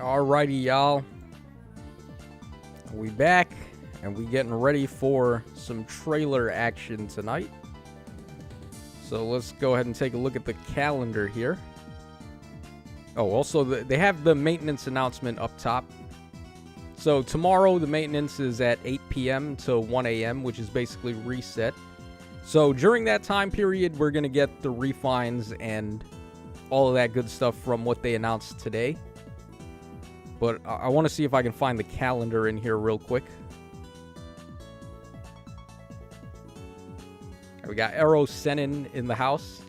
Alrighty, y'all. We back, and we getting ready for some trailer action tonight. So let's go ahead and take a look at the calendar here. Oh, also, they have the maintenance announcement up top. So tomorrow, the maintenance is at 8 p.m. to 1 a.m., which is basically reset. So during that time period, we're going to get the refines and all of that good stuff from what they announced today. But I want to see if I can find the calendar in here real quick. We got Ero Senin in the house,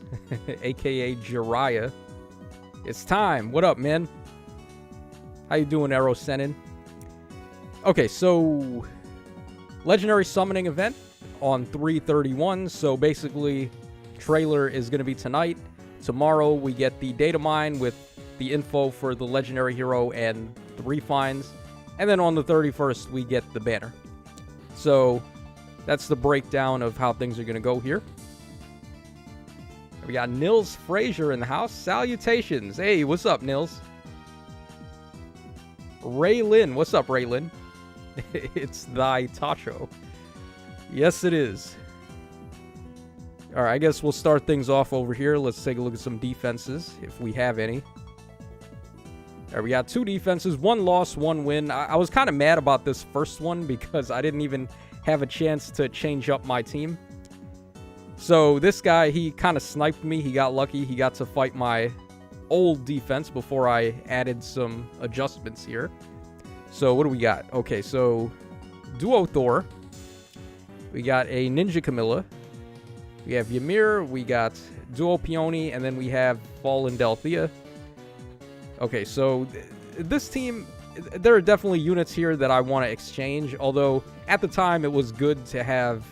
a.k.a. Jiraiya. It's time. What up, man? How you doing, Ero Senin? Okay, so Legendary Summoning event on 3/31. So basically, trailer is going to be tonight. Tomorrow, we get the data mine with the info for the legendary hero and the refines, and then on the 31st we get the banner. So that's the breakdown of how things are going to go here. We got Nils Frazier in the house. Salutations. Hey, what's up, Nils? Raylin. What's up, Raylin? It's thy Tacho. Yes, it is. All right, I guess we'll start things off over here. Let's take a look at some defenses, if we have any. All right, we got 2 defenses, 1 loss, 1 win. I was kind of mad about this first one because I didn't even have a chance to change up my team. So this guy, he kind of sniped me. He got lucky. He got to fight my old defense before I added some adjustments here. So what do we got? Okay, so Duo Thor. We got a Ninja Camilla. We have Ymir, we got Duo Peony, and then we have Fallen Delthea. Okay, so this team, there are definitely units here that I want to exchange, although at the time it was good to have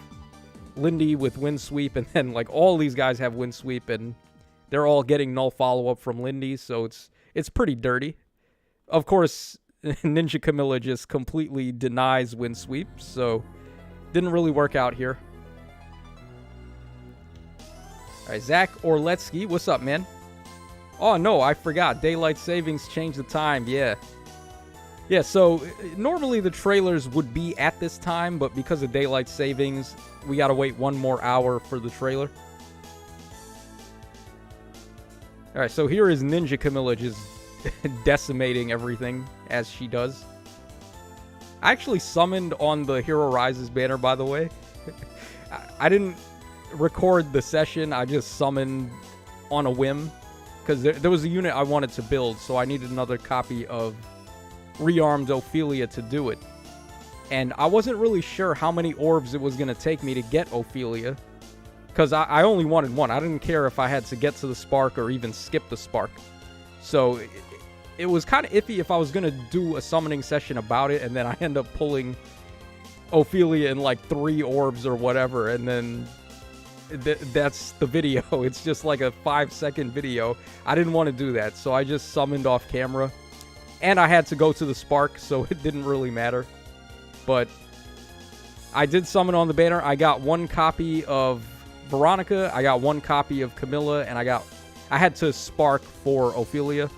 Lindy with Wind Sweep, and then like all these guys have Wind Sweep, and they're all getting null follow-up from Lindy, so it's pretty dirty. Of course, Ninja Camilla just completely denies Wind Sweep, so didn't really work out here. All right, Zach Orletsky, what's up, man? Oh, no, I forgot. Daylight savings changed the time. Yeah. Yeah, so normally the trailers would be at this time, but because of daylight savings, we got to wait 1 more hour for the trailer. All right, so here is Ninja Camilla just decimating everything as she does. I actually summoned on the Hero Rises banner, by the way. I didn't record the session. I just summoned on a whim because there was a unit I wanted to build, so I needed another copy of Rearmed Ophelia to do it. And I wasn't really sure how many orbs it was going to take me to get Ophelia, because I only wanted 1. I didn't care if I had to get to the spark or even skip the spark. So it was kind of iffy if I was going to do a summoning session about it, and then I end up pulling Ophelia in like 3 orbs or whatever, and then that's the video. It's just like a 5-second video. I didn't want to do that, so I just summoned off camera. And I had to go to the spark, so it didn't really matter. But I did summon on the banner. I got 1 copy of Veronica, I got 1 copy of Camilla, and I had to spark for Ophelia.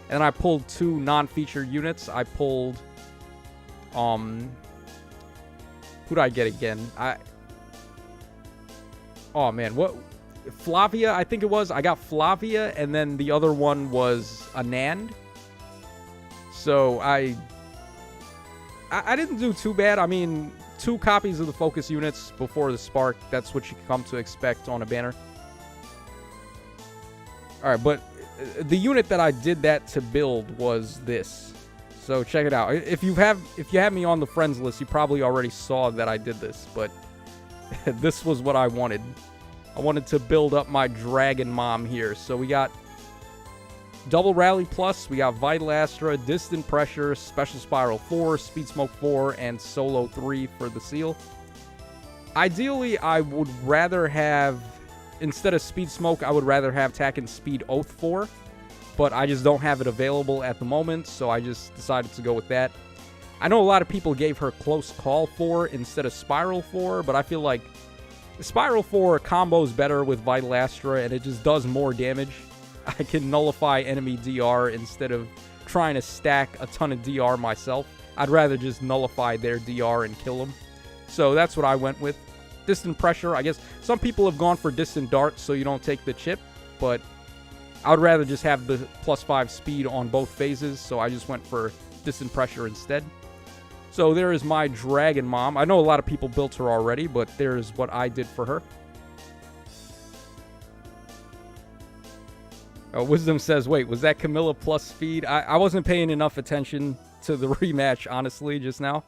And I pulled 2 non-feature units. I pulled who did I get again? Oh, man, what? Flavia, I think it was. I got Flavia, and then the other one was Anand. So I didn't do too bad. I mean, 2 copies of the focus units before the spark. That's what you come to expect on a banner. All right, but the unit that I did that to build was this. So check it out. If you have me on the friends list, you probably already saw that I did this, but this was what I wanted. I wanted to build up my Dragon Mom here. So we got Double Rally Plus, we got Vital Astra, Distant Pressure, Special Spiral 4, Speed Smoke 4, and Solo 3 for the seal. Ideally, I would rather have, instead of Speed Smoke, I would rather have Tack and Speed Oath 4, but I just don't have it available at the moment, so I just decided to go with that. I know a lot of people gave her Close Call 4 instead of Spiral 4, but I feel like Spiral 4 combos better with Vital Astra, and it just does more damage. I can nullify enemy DR instead of trying to stack a ton of DR myself. I'd rather just nullify their DR and kill them. So that's what I went with. Distant Pressure, I guess some people have gone for Distant Dart so you don't take the chip, but I would rather just have the +5 speed on both phases, so I just went for Distant Pressure instead. So there is my Dragon Mom. I know a lot of people built her already, but there's what I did for her. Wisdom says, wait, was that Camilla plus speed? I wasn't paying enough attention to the rematch, honestly, just now.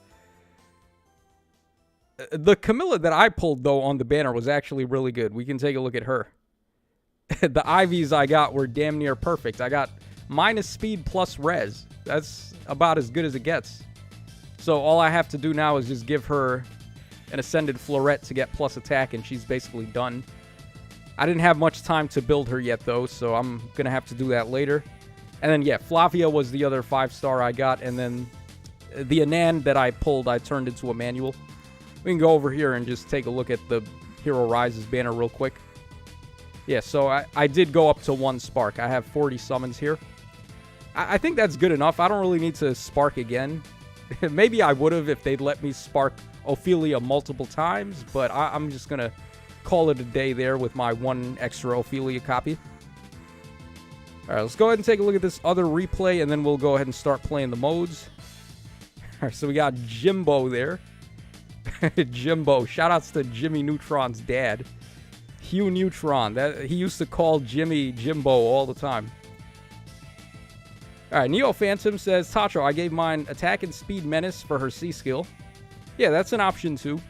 The Camilla that I pulled, though, on the banner was actually really good. We can take a look at her. The IVs I got were damn near perfect. I got minus speed plus res. That's about as good as it gets. So all I have to do now is just give her an Ascended Floret to get plus attack, and she's basically done. I didn't have much time to build her yet, though, so I'm going to have to do that later. And then, yeah, Flavia was the other 5-star I got, and then the Anand that I pulled, I turned into a manual. We can go over here and just take a look at the Hero Rises banner real quick. Yeah, so I did go up to 1 Spark. I have 40 summons here. I think that's good enough. I don't really need to Spark again. Maybe I would have if they'd let me Spark Ophelia multiple times, but I'm just going to call it a day there with my 1 extra Ophelia copy. All right, let's go ahead and take a look at this other replay, and then we'll go ahead and start playing the modes. All right, so we got Jimbo there. Jimbo. Shoutouts to Jimmy Neutron's dad. Hugh Neutron. He used to call Jimmy Jimbo all the time. All right, Neo Phantom says, Tacho, I gave mine Attack and Speed Menace for her C skill. Yeah, that's an option too.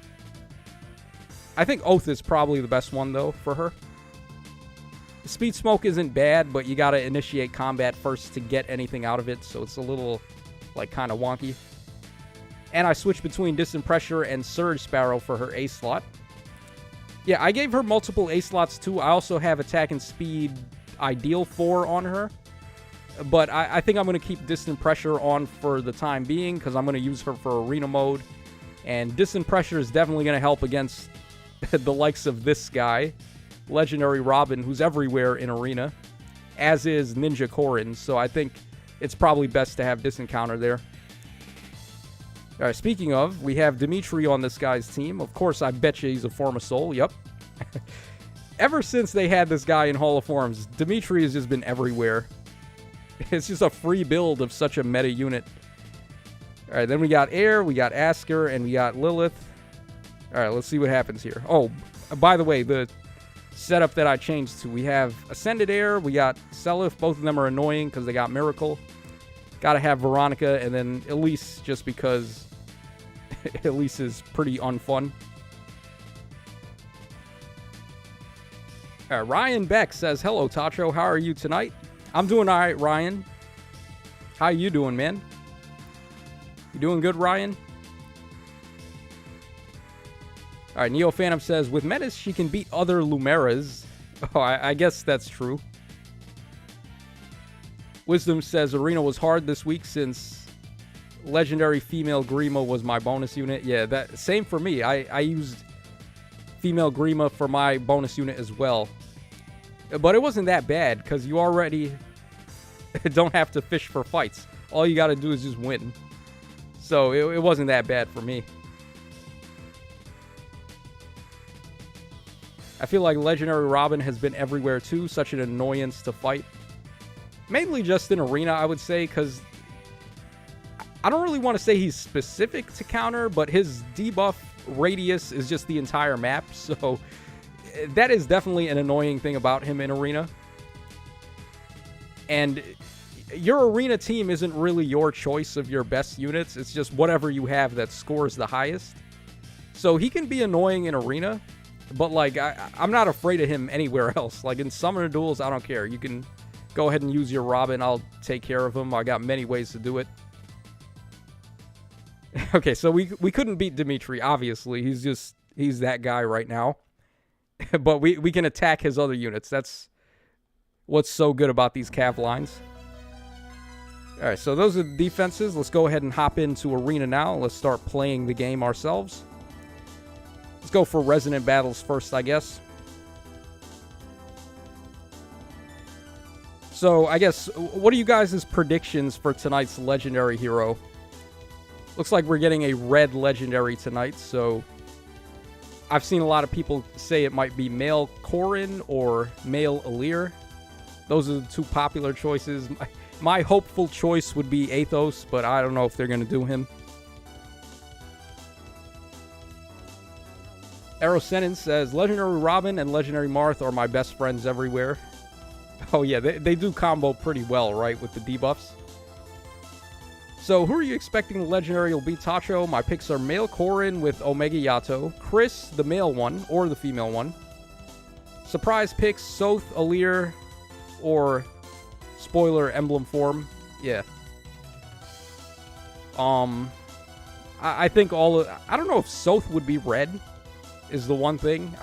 I think Oath is probably the best one, though, for her. Speed Smoke isn't bad, but you gotta initiate combat first to get anything out of it, so it's a little, like, kind of wonky. And I switched between Distant Pressure and Surge Sparrow for her A slot. Yeah, I gave her multiple A slots, too. I also have Attack and Speed Ideal 4 on her. But I think I'm going to keep Distant Pressure on for the time being, because I'm going to use her for Arena mode. And Distant Pressure is definitely going to help against the likes of this guy, Legendary Robin, who's everywhere in Arena, as is Ninja Korin. So I think it's probably best to have Distant Counter there. All right, speaking of, we have Dimitri on this guy's team. Of course, I bet you he's a Form of Soul. Yep. Ever since they had this guy in Hall of Forms, Dimitri has just been everywhere. It's just a free build of such a meta unit. All right, then we got Air, we got Asker, and we got Lilith. All right, let's see what happens here. Oh, by the way, the setup that I changed to, we have Ascended Air, we got Seliph. Both of them are annoying because they got Miracle. Got to have Veronica, and then Elise, just because Elise is pretty unfun. All right, Ryan Beck says, hello, Tacho. How are you tonight? I'm doing all right, Ryan. How you doing, man? You doing good, Ryan? All right, Neo Phantom says, with Menace, she can beat other Lumeras. Oh, I guess that's true. Wisdom says, Arena was hard this week since Legendary Female Grima was my bonus unit. Yeah, that same for me. I used Female Grima for my bonus unit as well. But it wasn't that bad, because you already don't have to fish for fights. All you got to do is just win. So it wasn't that bad for me. I feel like Legendary Robin has been everywhere too. Such an annoyance to fight. Mainly just in Arena, I would say, because I don't really want to say he's specific to counter, but his debuff radius is just the entire map. So that is definitely an annoying thing about him in Arena. And your Arena team isn't really your choice of your best units. It's just whatever you have that scores the highest. So he can be annoying in Arena, but like I'm not afraid of him anywhere else. Like in Summoner Duels, I don't care. You can go ahead and use your Robin. I'll take care of him. I got many ways to do it. Okay, so we couldn't beat Dimitri, obviously. He's that guy right now. But we can attack his other units. That's what's so good about these Cav lines. All right, so those are the defenses. Let's go ahead and hop into Arena now. Let's start playing the game ourselves. Let's go for Resonant Battles first, I guess. So, I guess, what are you guys' predictions for tonight's legendary hero? Looks like we're getting a red legendary tonight, so I've seen a lot of people say it might be male Corrin or male Alir. Those are the two popular choices. My hopeful choice would be Athos, but I don't know if they're going to do him. Aerosenin says, Legendary Robin and Legendary Marth are my best friends everywhere. Oh yeah, they do combo pretty well, right, with the debuffs. So, who are you expecting the Legendary will be, Tacho? My picks are male Corrin with Omega Yato, Chris, the male one, or the female one. Surprise picks, Soth, Alir, or spoiler, Emblem form. Yeah. I think I don't know if Soth would be red, is the one thing.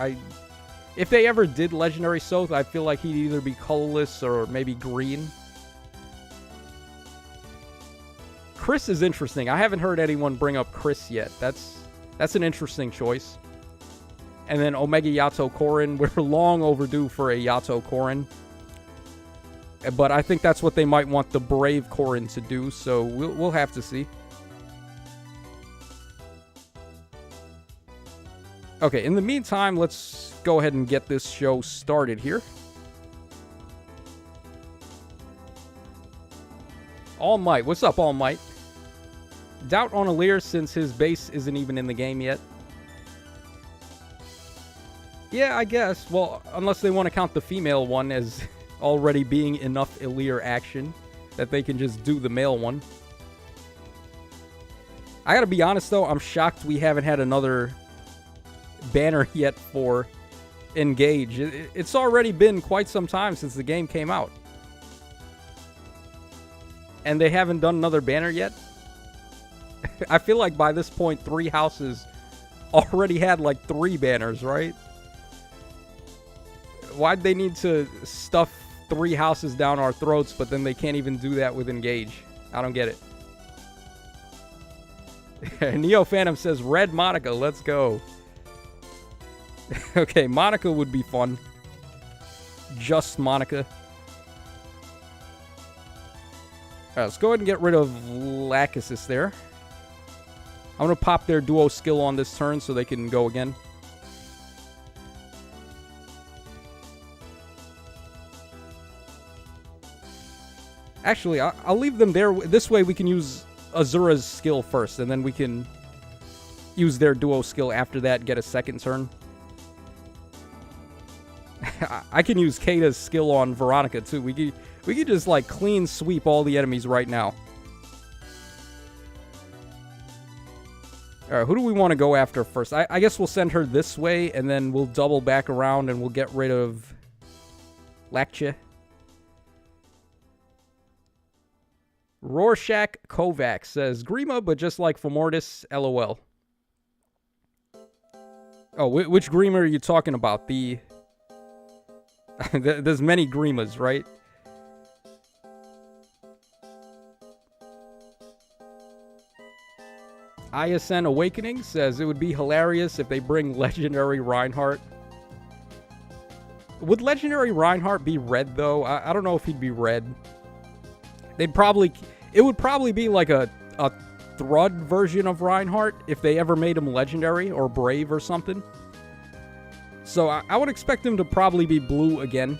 If they ever did Legendary Soth, I feel like he'd either be colorless or maybe green. Chris is interesting. I haven't heard anyone bring up Chris yet. That's an interesting choice. And then Omega Yato Corrin. We're long overdue for a Yato Corrin. But I think that's what they might want the Brave Corrin to do, so we'll have to see. Okay, in the meantime, let's go ahead and get this show started here. All Might. What's up, All Might? Doubt on Alir since his base isn't even in the game yet. Yeah, I guess. Well, unless they want to count the female one as already being enough Alir action that they can just do the male one. I gotta be honest, though, I'm shocked we haven't had another banner yet for Engage. It's already been quite some time since the game came out. And they haven't done another banner yet? I feel like by this point, 3 houses already had like 3 banners, right? Why'd they need to stuff 3 houses down our throats, but then they can't even do that with Engage? I don't get it. Neo Phantom says, Red Monica, let's go. Okay, Monica would be fun. Just Monica. Alright, let's go ahead and get rid of Lachesis there. I'm going to pop their duo skill on this turn so they can go again. Actually, I'll leave them there. This way we can use Azura's skill first, and then we can use their duo skill after that and get a second turn. I can use Kata's skill on Veronica, too. We could just, like, clean sweep all the enemies right now. Alright, who do we want to go after first? I guess we'll send her this way, and then we'll double back around, and we'll get rid of Lakcha. Rorschach Kovac says, Grima, but just like Fomortis, LOL. Oh, which Grima are you talking about? The... There's many Grimas, right? ISN Awakening says it would be hilarious if they bring Legendary Reinhardt. Would Legendary Reinhardt be red, though? I don't know if he'd be red. It would probably be like a Thrud version of Reinhardt if they ever made him Legendary or Brave or something. So I would expect him to probably be blue again.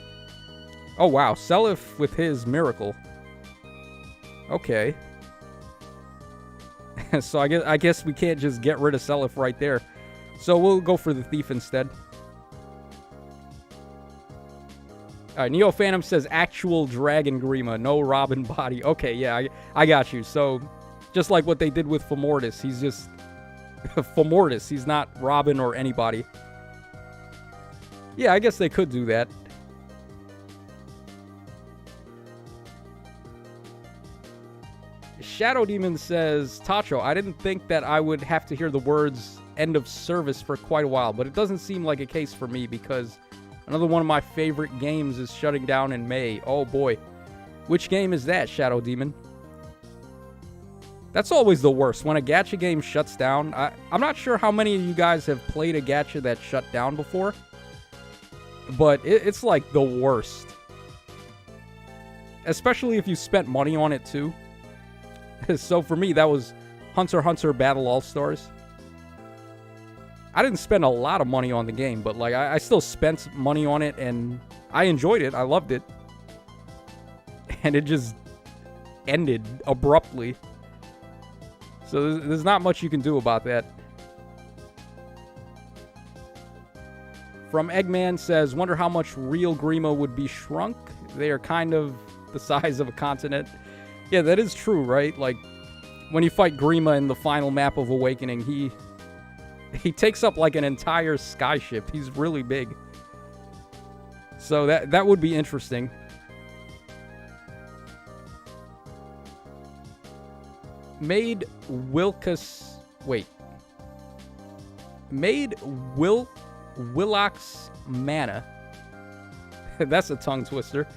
Oh, wow. Seliph with his Miracle. Okay. So I guess we can't just get rid of Seliph right there. So we'll go for the Thief instead. Alright, Neo Phantom says actual Dragon Grima, no Robin body. Okay, yeah, I got you. So, just like what they did with Fomortis, he's just Fomortis. He's not Robin or anybody. Yeah, I guess they could do that. Shadow Demon says, Tacho, I didn't think that I would have to hear the words end of service for quite a while, but it doesn't seem like a case for me because another one of my favorite games is shutting down in May. Oh boy. Which game is that, Shadow Demon? That's always the worst, when a gacha game shuts down. I'm not sure how many of you guys have played a gacha that shut down before, but it's like the worst. especially if you spent money on it too. So for me, that was Hunter x Hunter Battle All-Stars. I didn't spend a lot of money on the game, but like I still spent money on it, and I enjoyed it. I loved it. And it just ended abruptly. So there's not much you can do about that. From Eggman says, wonder how much real Grima would be shrunk. They are kind of the size of a continent. Yeah, that is true, right? Like, when you fight Grima in the final map of Awakening, he takes up like an entire skyship. He's really big. So that would be interesting. Made Wilkes... Wait. Made Willox Mana. That's a tongue twister.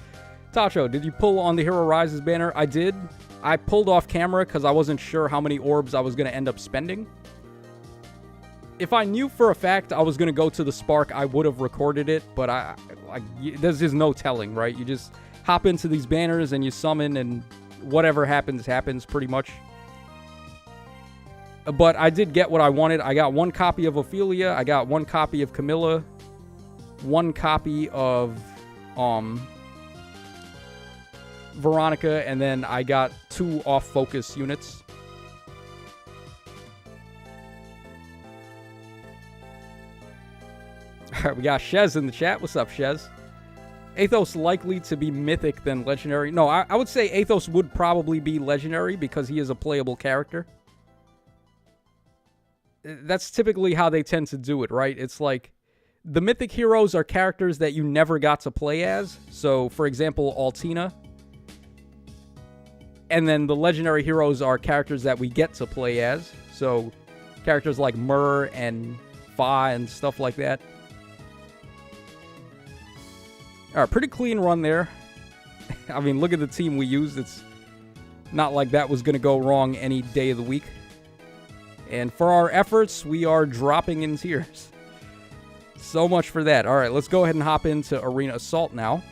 Tacho, did you pull on the Hero Rises banner? I did. I pulled off camera because I wasn't sure how many orbs I was going to end up spending. If I knew for a fact I was going to go to the Spark, I would have recorded it, but there's just no telling, right? You just hop into these banners and you summon, and whatever happens, happens pretty much. But I did get what I wanted. I got 1 copy of Ophelia. I got 1 copy of Camilla. 1 copy of Veronica. And then I got 2 off-focus units. Alright, we got Shez in the chat. What's up, Shez? Athos likely to be mythic than legendary. No, I would say Athos would probably be legendary because he is a playable character. That's typically how they tend to do it, right? It's like the mythic heroes are characters that you never got to play as. So, for example, Altina. And then the legendary heroes are characters that we get to play as. So, characters like Myrrh and Fa and stuff like that. Alright, pretty clean run there. I mean, look at the team we used. It's not like that was going to go wrong any day of the week. And for our efforts, we are dropping in tiers. So much for that. All right, let's go ahead and hop into Arena Assault now.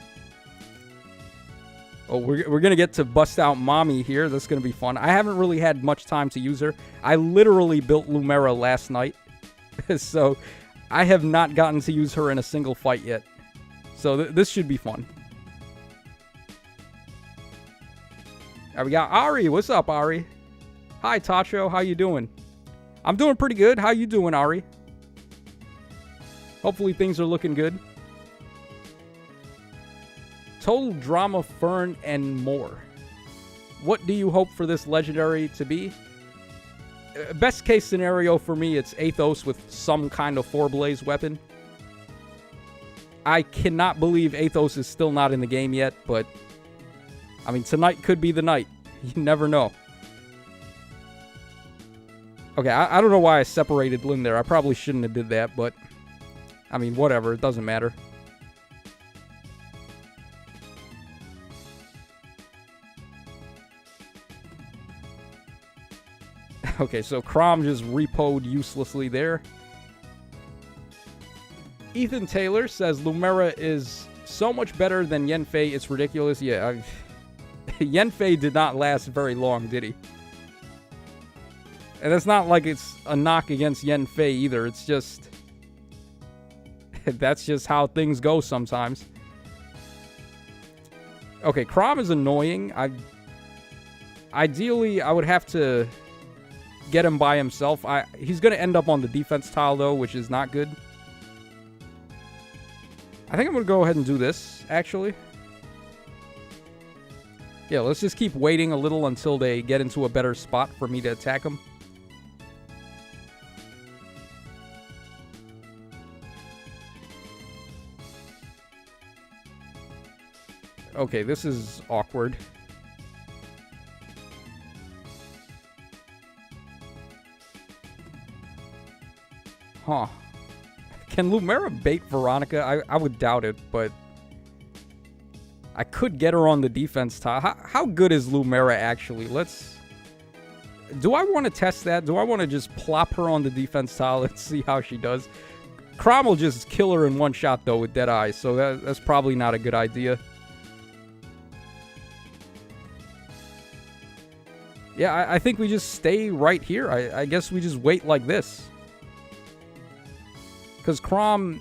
Oh, we're going to get to bust out Mommy here. That's going to be fun. I haven't really had much time to use her. I literally built Lumera last night. So I have not gotten to use her in a single fight yet. So this should be fun. All right, we got Ari. What's up, Ari? Hi, Tacho. How you doing? I'm doing pretty good. How you doing, Ari? Hopefully things are looking good. Total Drama, Fern, and more. What do you hope for this legendary to be? Best case scenario for me, it's Athos with some kind of 4-blaze weapon. I cannot believe Athos is still not in the game yet, but I mean, tonight could be the night. You never know. Okay, I don't know why I separated Lynn there. I probably shouldn't have did that, but I mean, whatever. It doesn't matter. Okay, so Crom just repoed uselessly there. Ethan Taylor says Lumera is so much better than Yenfei, it's ridiculous. Yeah, Yenfei did not last very long, did he? And it's not like it's a knock against Yenfei either. It's just... that's just how things go sometimes. Okay, Crom is annoying. Ideally, I would have to get him by himself. He's going to end up on the defense tile, though, which is not good. I think I'm going to go ahead and do this, actually. Yeah, let's just keep waiting a little until they get into a better spot for me to attack them. Okay, this is awkward. Huh. Can Lumera bait Veronica? I would doubt it, but I could get her on the defense tile. How good is Lumera actually? Do I want to test that? Do I want to just plop her on the defense tile and see how she does? Crom will just kill her in one shot, though, with Deadeye, so that's probably not a good idea. Yeah, I think we just stay right here. I guess we just wait like this. Because Crom's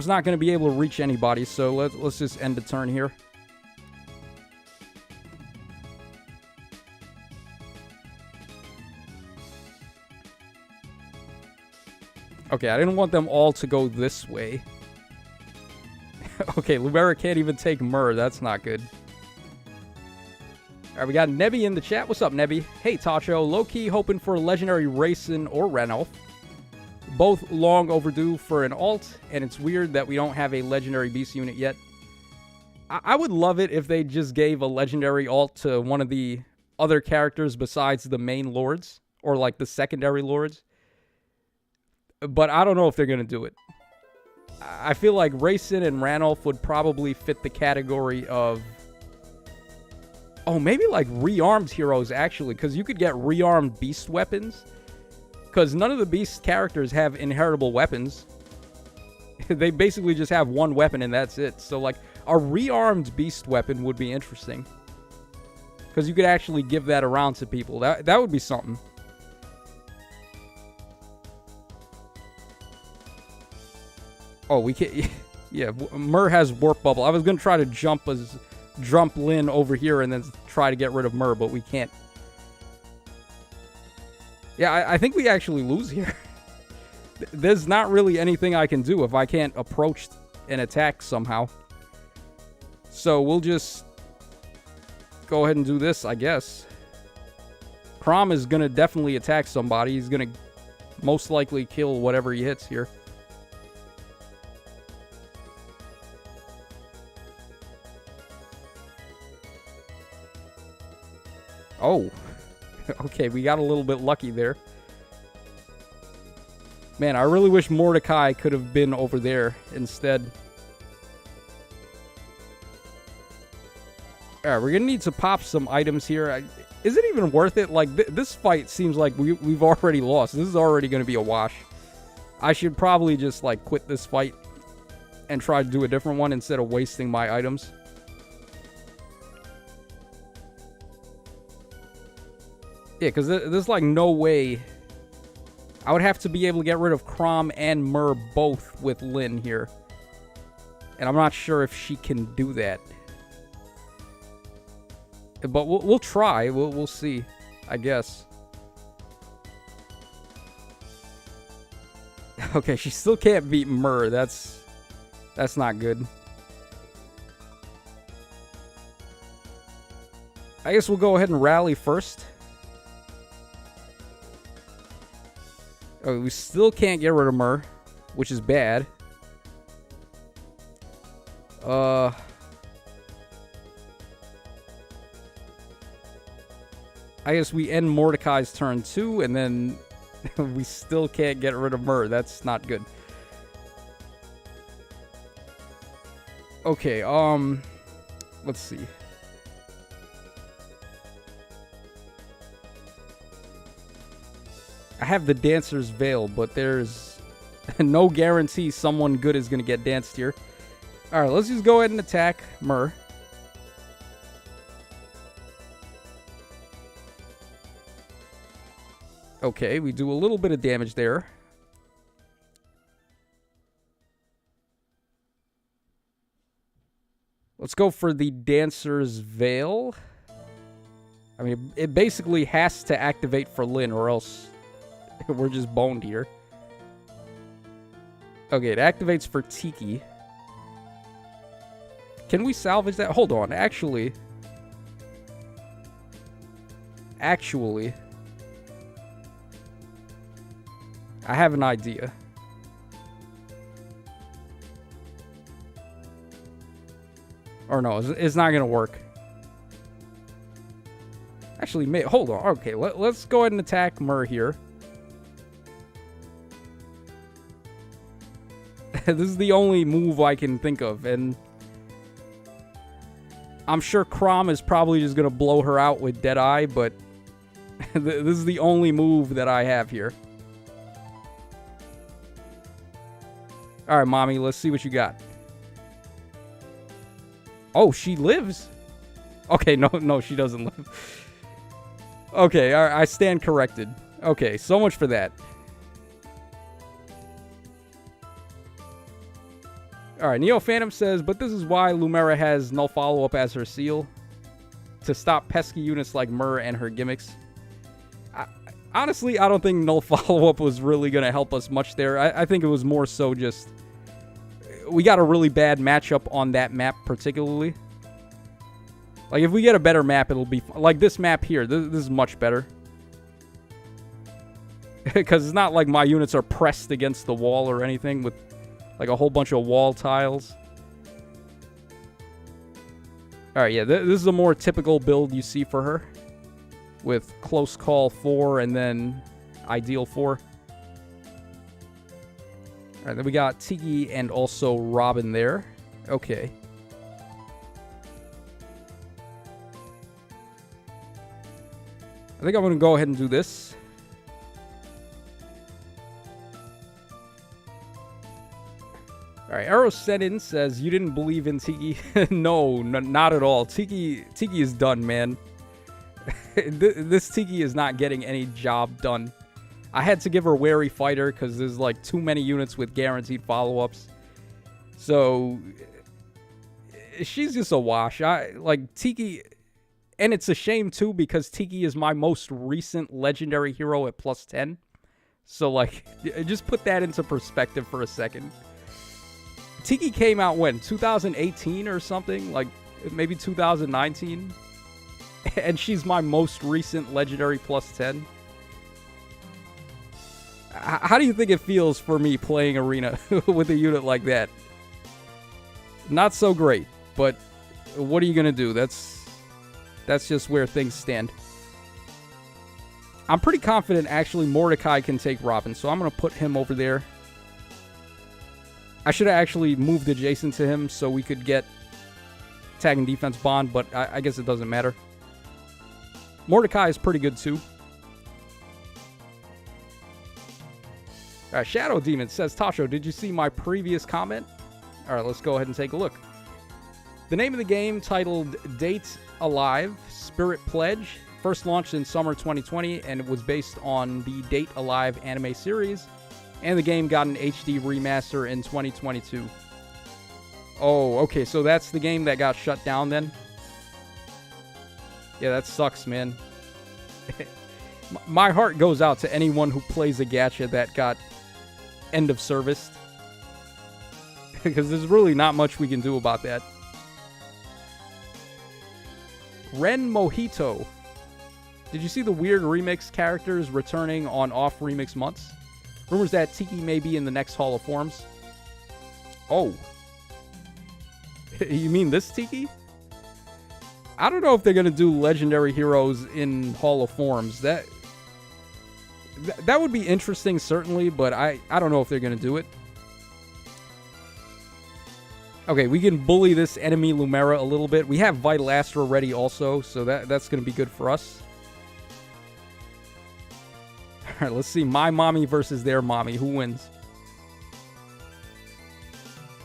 not going to be able to reach anybody, so let's just end the turn here. Okay, I didn't want them all to go this way. Okay, Lumera can't even take Myrrh. That's not good. Alright, we got Nebby in the chat. What's up, Nebby? Hey, Tacho. Low-key hoping for a legendary Raisin or Ranulf. Both long overdue for an alt, and it's weird that we don't have a legendary beast unit yet. I would love it if they just gave a legendary alt to one of the other characters besides the main lords, or like the secondary lords. But I don't know if they're going to do it. I feel like Raisin and Ranulf would probably fit the category of... Oh, maybe like rearmed heroes, actually. Because you could get rearmed beast weapons. Because none of the beast characters have inheritable weapons. They basically just have one weapon and that's it. So like a rearmed beast weapon would be interesting. Because you could actually give that around to people. That would be something. Oh, we can't... Yeah, Myrrh has Warp Bubble. I was going to try to jump Lyn over here and then try to get rid of Myrrh, but we can't. Yeah, I think we actually lose here. There's not really anything I can do if I can't approach and attack somehow. So we'll just go ahead and do this, I guess. Crom is going to definitely attack somebody. He's going to most likely kill whatever he hits here. Oh, okay, we got a little bit lucky there. Man, I really wish Mordecai could have been over there instead. Alright, we're gonna need to pop some items here. Is it even worth it? Like, this fight seems like we've already lost. This is already gonna be a wash. I should probably just, like, quit this fight and try to do a different one instead of wasting my items. Yeah, because there's, like, no way... I would have to be able to get rid of Crom and Myrrh both with Lyn here. And I'm not sure if she can do that. But we'll try. We'll see, I guess. Okay, she still can't beat Myrrh. That's not good. I guess we'll go ahead and rally first. Oh, we still can't get rid of Myrrh, which is bad. I guess we end Mordecai's turn too, and then we still can't get rid of Myrrh. That's not good. Okay, let's see. I have the Dancer's Veil, but there's no guarantee someone good is going to get danced here. Alright, let's just go ahead and attack Myrrh. Okay, we do a little bit of damage there. Let's go for the Dancer's Veil. I mean, it basically has to activate for Lyn, or else we're just boned here. Okay, it activates for Tiki. Can we salvage that? Hold on, actually, I have an idea. Or no, it's not gonna work. Actually, hold on. Okay, let's go ahead and attack Myrrh here. This is the only move I can think of, and I'm sure Crom is probably just gonna blow her out with Deadeye, but this is the only move that I have here. Alright, Mommy, let's see what you got. Oh, she lives. Okay, no, she doesn't live. Okay, I stand corrected. Okay, so much for that. Alright, Neo Phantom says, but this is why Lumera has null follow-up as her seal. To stop pesky units like Myrrh and her gimmicks. Honestly, I don't think null follow-up was really going to help us much there. I think it was more so just... We got a really bad matchup on that map particularly. Like, if we get a better map, it'll be... Like, this map here, this is much better. Because it's not like my units are pressed against the wall or anything with, like, a whole bunch of wall tiles. Alright, yeah, this is a more typical build you see for her. With Close Call 4 and then Ideal 4. Alright, then we got Tiki and also Robin there. Okay. I think I'm going to go ahead and do this. Alright, Arrow Senin says, you didn't believe in Tiki? No, not at all. Tiki is done, man. This Tiki is not getting any job done. I had to give her Wary Fighter because there's like too many units with guaranteed follow-ups. So, she's just a wash. Like, Tiki... And it's a shame, too, because Tiki is my most recent legendary hero at plus 10. So, like, just put that into perspective for a second. Tiki came out when? 2018 or something? Like, maybe 2019? And she's my most recent legendary plus 10. How do you think it feels for me playing Arena with a unit like that? Not so great, but what are you going to do? That's just where things stand. I'm pretty confident, actually, Mordecai can take Robin, so I'm going to put him over there. I should have actually moved adjacent to him so we could get tag and defense bond, but I guess it doesn't matter. Mordecai is pretty good, too. Shadow Demon says, Tasho, did you see my previous comment? Alright, let's go ahead and take a look. The name of the game, titled Date Alive Spirit Pledge, first launched in summer 2020, and it was based on the Date Alive anime series, and the game got an HD remaster in 2022. Oh, okay, so that's the game that got shut down then? Yeah, that sucks, man. My heart goes out to anyone who plays a gacha that got end of serviced. Because there's really not much we can do about that. Ren Mojito. Did you see the weird remix characters returning on off remix months? Rumors that Tiki may be in the next Hall of Forms. Oh. You mean this Tiki? I don't know if they're going to do legendary heroes in Hall of Forms. That would be interesting, certainly, but I don't know if they're going to do it. Okay, we can bully this enemy Lumera a little bit. We have Vital Astra ready also, so that's going to be good for us. Alright, let's see. My mommy versus their mommy. Who wins?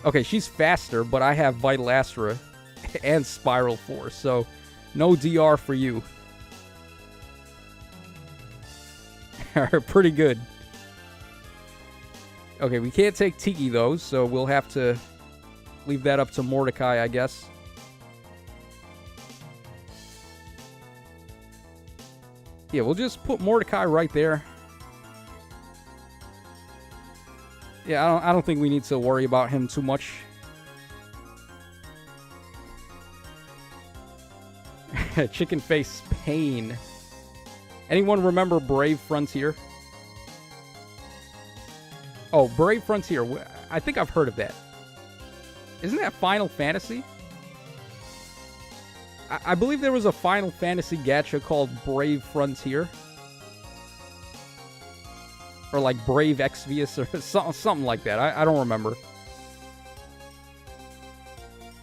Okay, she's faster, but I have Vital Astra and Spiral Force, so no DR for you. Pretty good. Okay, we can't take Tiki, though, so we'll have to leave that up to Mordecai, I guess. Yeah, we'll just put Mordecai right there. Yeah, I don't think we need to worry about him too much. Chicken Face Pain. Anyone remember Brave Frontier? Oh, Brave Frontier. I think I've heard of that. Isn't that Final Fantasy? I believe there was a Final Fantasy gacha called Brave Frontier. Or like Brave Exvius or something like that. I don't remember.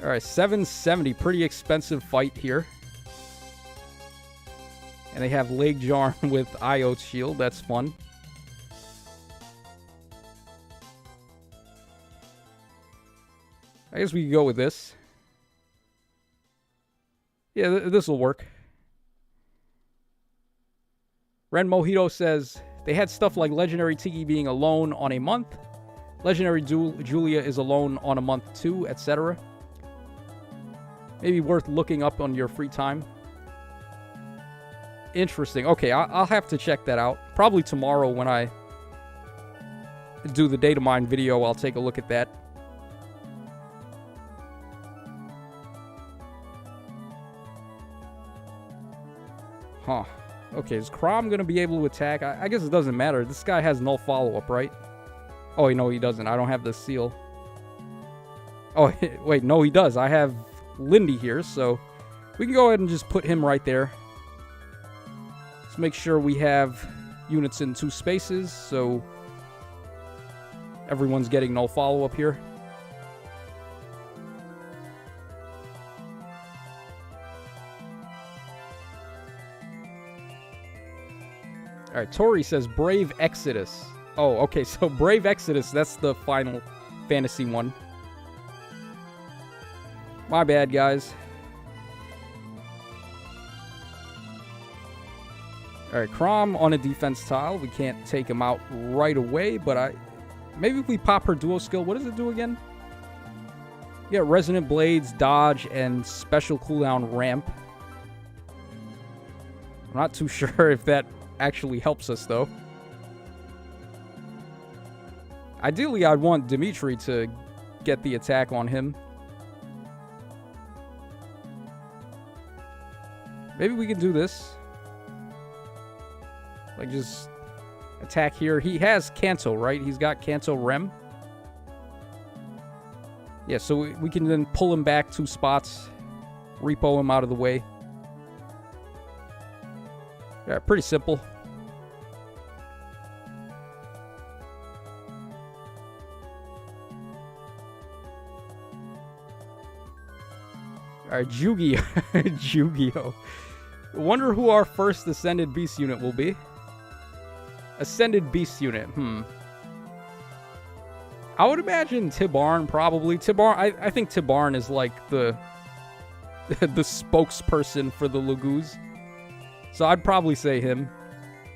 Alright, 770. Pretty expensive fight here. And they have Leg Jarn with Iote's Shield. That's fun. I guess we could go with this. Yeah, this will work. Ren Mojito says, they had stuff like Legendary Tiki being alone on a month. Legendary Julia is alone on a month too, etc. Maybe worth looking up on your free time. Interesting. Okay, I'll have to check that out. Probably tomorrow when I do the data mine video, I'll take a look at that. Huh. Okay, is Crom going to be able to attack? I guess it doesn't matter. This guy has no follow-up, right? Oh, no, he doesn't. I don't have the seal. Oh, wait, no, he does. I have Lindy here, so we can go ahead and just put him right there. Let's make sure we have units in 2 spaces, so everyone's getting no follow-up here. Alright, Tori says Brave Exodus. Oh, okay, so Brave Exodus, that's the Final Fantasy one. My bad, guys. Alright, Crom on a defense tile. We can't take him out right away, but maybe if we pop her duo skill, what does it do again? Yeah, Resonant Blades, Dodge, and Special Cooldown Ramp. I'm not too sure if that actually helps us, though. Ideally, I'd want Dimitri to get the attack on him. Maybe we can do this. Like, just attack here. He has Kanto, right? He's got Kanto Rem. Yeah, so we can then pull him back 2 spots. Repo him out of the way. Yeah, pretty simple. Alright, Yu-Gi-Oh! Wonder who our first Ascended Beast unit will be. Ascended Beast unit, I would imagine Tibarn, probably. I think Tibarn is like the spokesperson for the Laguz. So I'd probably say him.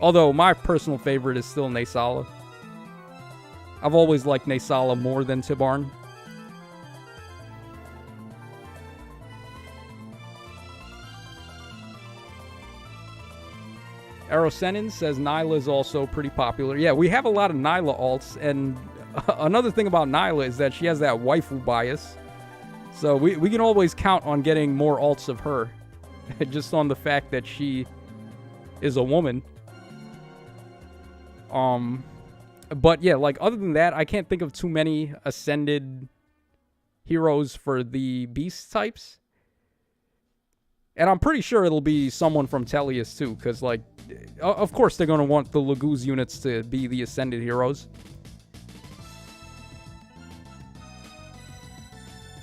Although my personal favorite is still Naysala. I've always liked Naysala more than Tibarn. Aerosenin says Nyla is also pretty popular. Yeah, we have a lot of Nyla alts, and another thing about Nyla is that she has that waifu bias. So we can always count on getting more alts of her. Just on the fact that she is a woman. But yeah, like, other than that, I can't think of too many Ascended heroes for the Beast types. And I'm pretty sure it'll be someone from Tellius, too, because, like, of course they're going to want the Laguz units to be the Ascended heroes.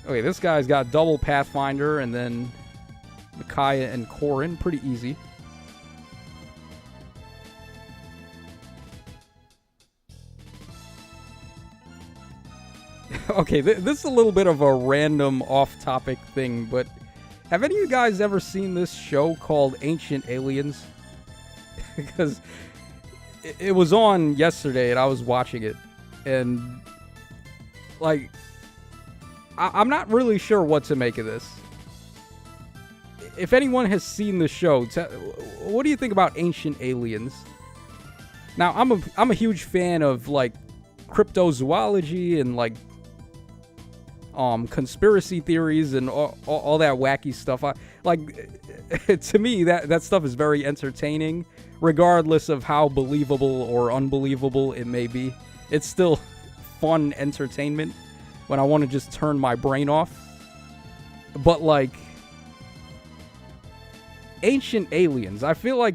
Okay, this guy's got double Pathfinder, and then Micaiah and Corrin. Pretty easy. Okay, this is a little bit of a random off-topic thing, but have any of you guys ever seen this show called Ancient Aliens? Because it was on yesterday and I was watching it, and like, I'm not really sure what to make of this. If anyone has seen the show, what do you think about Ancient Aliens? Now, I'm a huge fan of, like, cryptozoology and, like, conspiracy theories and all that wacky stuff. To me, that stuff is very entertaining, regardless of how believable or unbelievable it may be. It's still fun entertainment when I want to just turn my brain off. But, like, Ancient Aliens, I feel like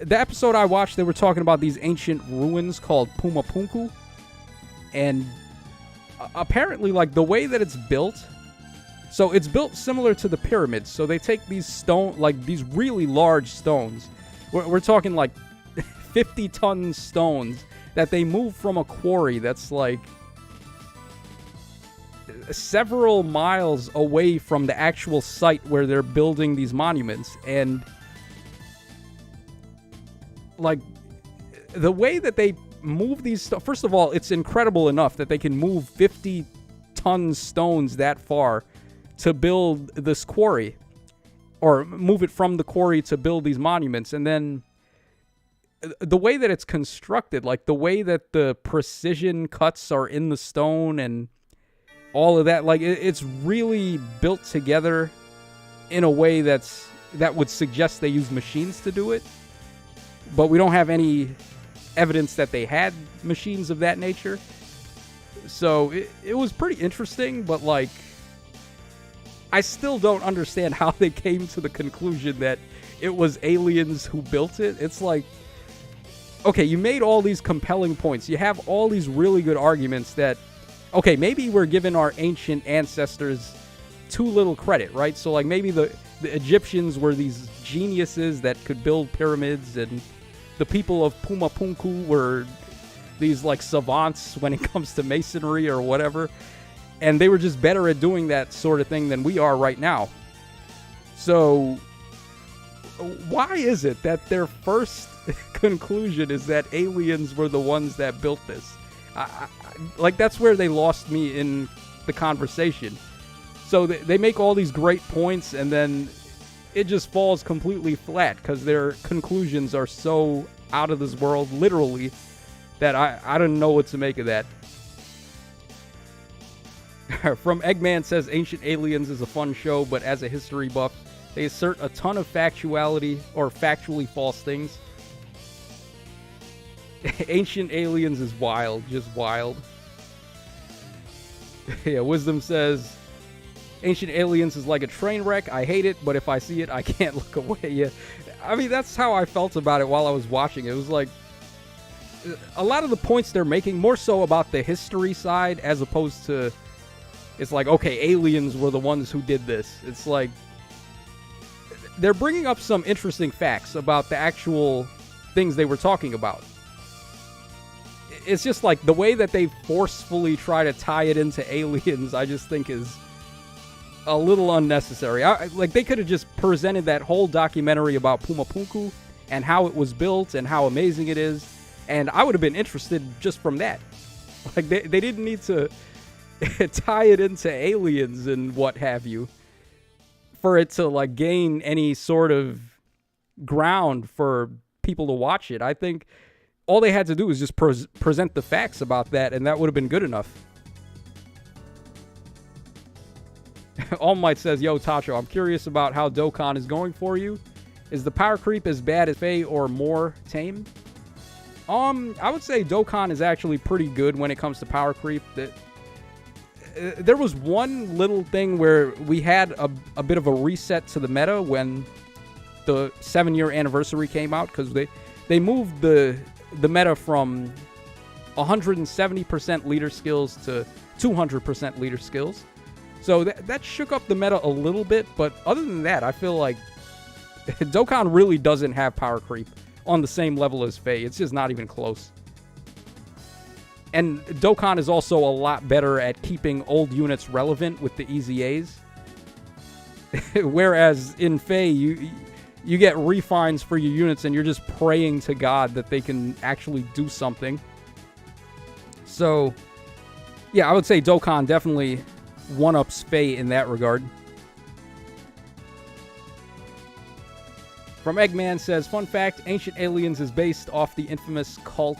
the episode I watched, they were talking about these ancient ruins called Pumapunku, and apparently, like, the way that it's built, so it's built similar to the pyramids. So they take these these really large stones. We're talking like 50-ton stones that they move from a quarry that's like several miles away from the actual site where they're building these monuments. And like the way that they move these stuff, first of all, it's incredible enough that they can move 50-ton stones that far to build this quarry, or move it from the quarry to build these monuments. And then the way that it's constructed, like the way that the precision cuts are in the stone and all of that, like it's really built together in a way that would suggest they use machines to do it. But we don't have any evidence that they had machines of that nature. So it was pretty interesting, but like I still don't understand how they came to the conclusion that it was aliens who built it. It's like, okay, you made all these compelling points. You have all these really good arguments that, okay, maybe we're giving our ancient ancestors too little credit, right? So like maybe the Egyptians were these geniuses that could build pyramids, and the people of Pumapunku were these like savants when it comes to masonry or whatever. And they were just better at doing that sort of thing than we are right now. So why is it that their first conclusion is that aliens were the ones that built this? Like, that's where they lost me in the conversation. So they make all these great points, and then it just falls completely flat because their conclusions are so out of this world, literally, that I don't know what to make of that. From Eggman says, Ancient Aliens is a fun show, but as a history buff, they assert a ton of factuality or factually false things. Ancient Aliens is wild, just wild. Yeah, Wisdom says, Ancient Aliens is like a train wreck. I hate it, but if I see it, I can't look away. Yeah, I mean, that's how I felt about it while I was watching it. It was like, a lot of the points they're making, more so about the history side, as opposed to, it's like, okay, aliens were the ones who did this. It's like, they're bringing up some interesting facts about the actual things they were talking about. It's just like, the way that they forcefully try to tie it into aliens, I just think is a little unnecessary. Like, they could have just presented that whole documentary about Pumapunku and how it was built and how amazing it is, and I would have been interested just from that. Like, they didn't need to tie it into aliens and what have you for it to like gain any sort of ground for people to watch it. I think all they had to do was just present the facts about that, and that would have been good enough. All Might says, yo, Tacho, I'm curious about how Dokkan is going for you. Is the power creep as bad as Faye or more tame? I would say Dokkan is actually pretty good when it comes to power creep. There was one little thing where we had a bit of a reset to the meta when the 7-year anniversary came out, because they moved the meta from 170% leader skills to 200% leader skills. So that shook up the meta a little bit, but other than that, I feel like Dokkan really doesn't have power creep on the same level as Faye. It's just not even close. And Dokkan is also a lot better at keeping old units relevant with the easy A's. Whereas in Faye, you get refines for your units and you're just praying to God that they can actually do something. So, yeah, I would say Dokkan definitely one-ups Faye in that regard. From Eggman says, fun fact, Ancient Aliens is based off the infamous cult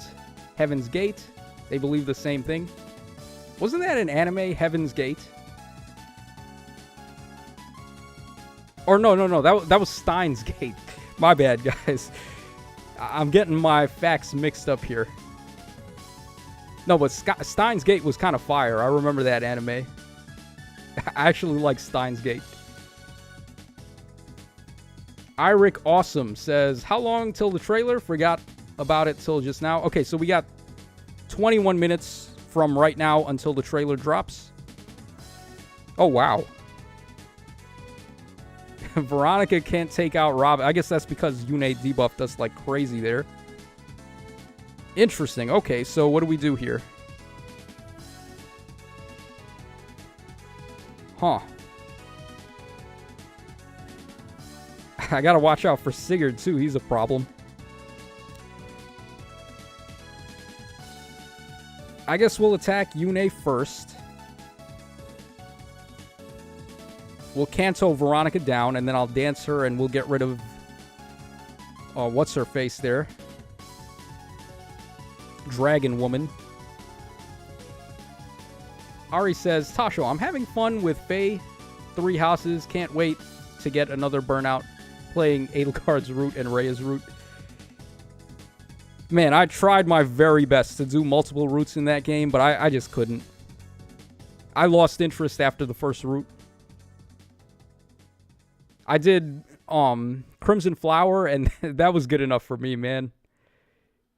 Heaven's Gate. They believe the same thing. Wasn't that an anime, Heaven's Gate? Or no, that was Steins Gate. My bad, guys. I'm getting my facts mixed up here. No, but Steins Gate was kind of fire. I remember that anime. I actually like Steins Gate. Iric Awesome says, how long till the trailer? Forgot about it till just now. Okay, so we got 21 minutes from right now until the trailer drops. Oh, wow. Veronica can't take out Robin. I guess that's because Yune debuffed us like crazy there. Interesting. Okay, so what do we do here? Huh. I gotta watch out for Sigurd, too. He's a problem. I guess we'll attack Yune first. We'll Kanto Veronica down, and then I'll dance her, and we'll get rid of... what's-her-face there? Dragon Woman. Ari says, Tasho, I'm having fun with Faye 3 Houses. Can't wait to get another Burnout playing Edelgard's route and Rhea's route. Man, I tried my very best to do multiple routes in that game, but I just couldn't. I lost interest after the first route. I did Crimson Flower, and that was good enough for me, man.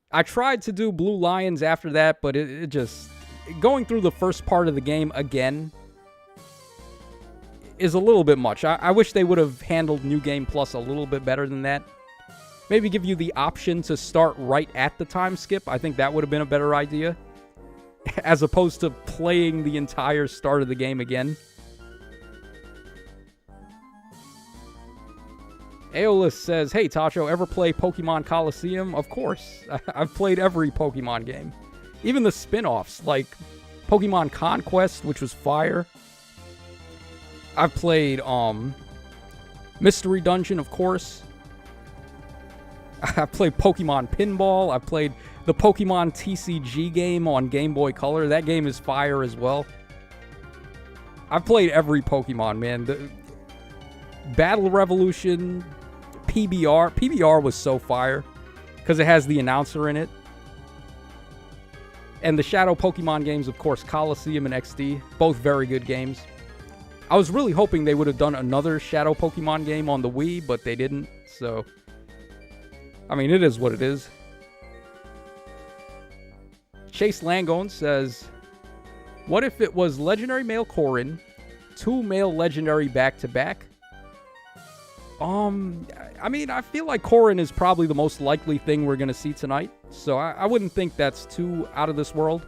I tried to do Blue Lions after that, but it just... Going through the first part of the game again is a little bit much. I wish they would have handled New Game Plus a little bit better than that. Maybe give you the option to start right at the time skip. I think that would have been a better idea. As opposed to playing the entire start of the game again. Aeolus says, hey, Tacho, ever play Pokemon Coliseum? Of course. I've played every Pokemon game. Even the spin-offs, like Pokemon Conquest, which was fire. I've played Mystery Dungeon, of course. I played Pokemon Pinball. I played the Pokemon TCG game on Game Boy Color. That game is fire as well. I've played every Pokemon, man. The Battle Revolution, PBR. PBR was so fire because it has the announcer in it. And the Shadow Pokemon games, of course, Coliseum and XD. Both very good games. I was really hoping they would have done another Shadow Pokemon game on the Wii, but they didn't, so... I mean, it is what it is. Chase Langone says, what if it was Legendary Male Corrin, 2 Male Legendary back-to-back? I mean, I feel like Corrin is probably the most likely thing we're going to see tonight. So I wouldn't think that's too out of this world.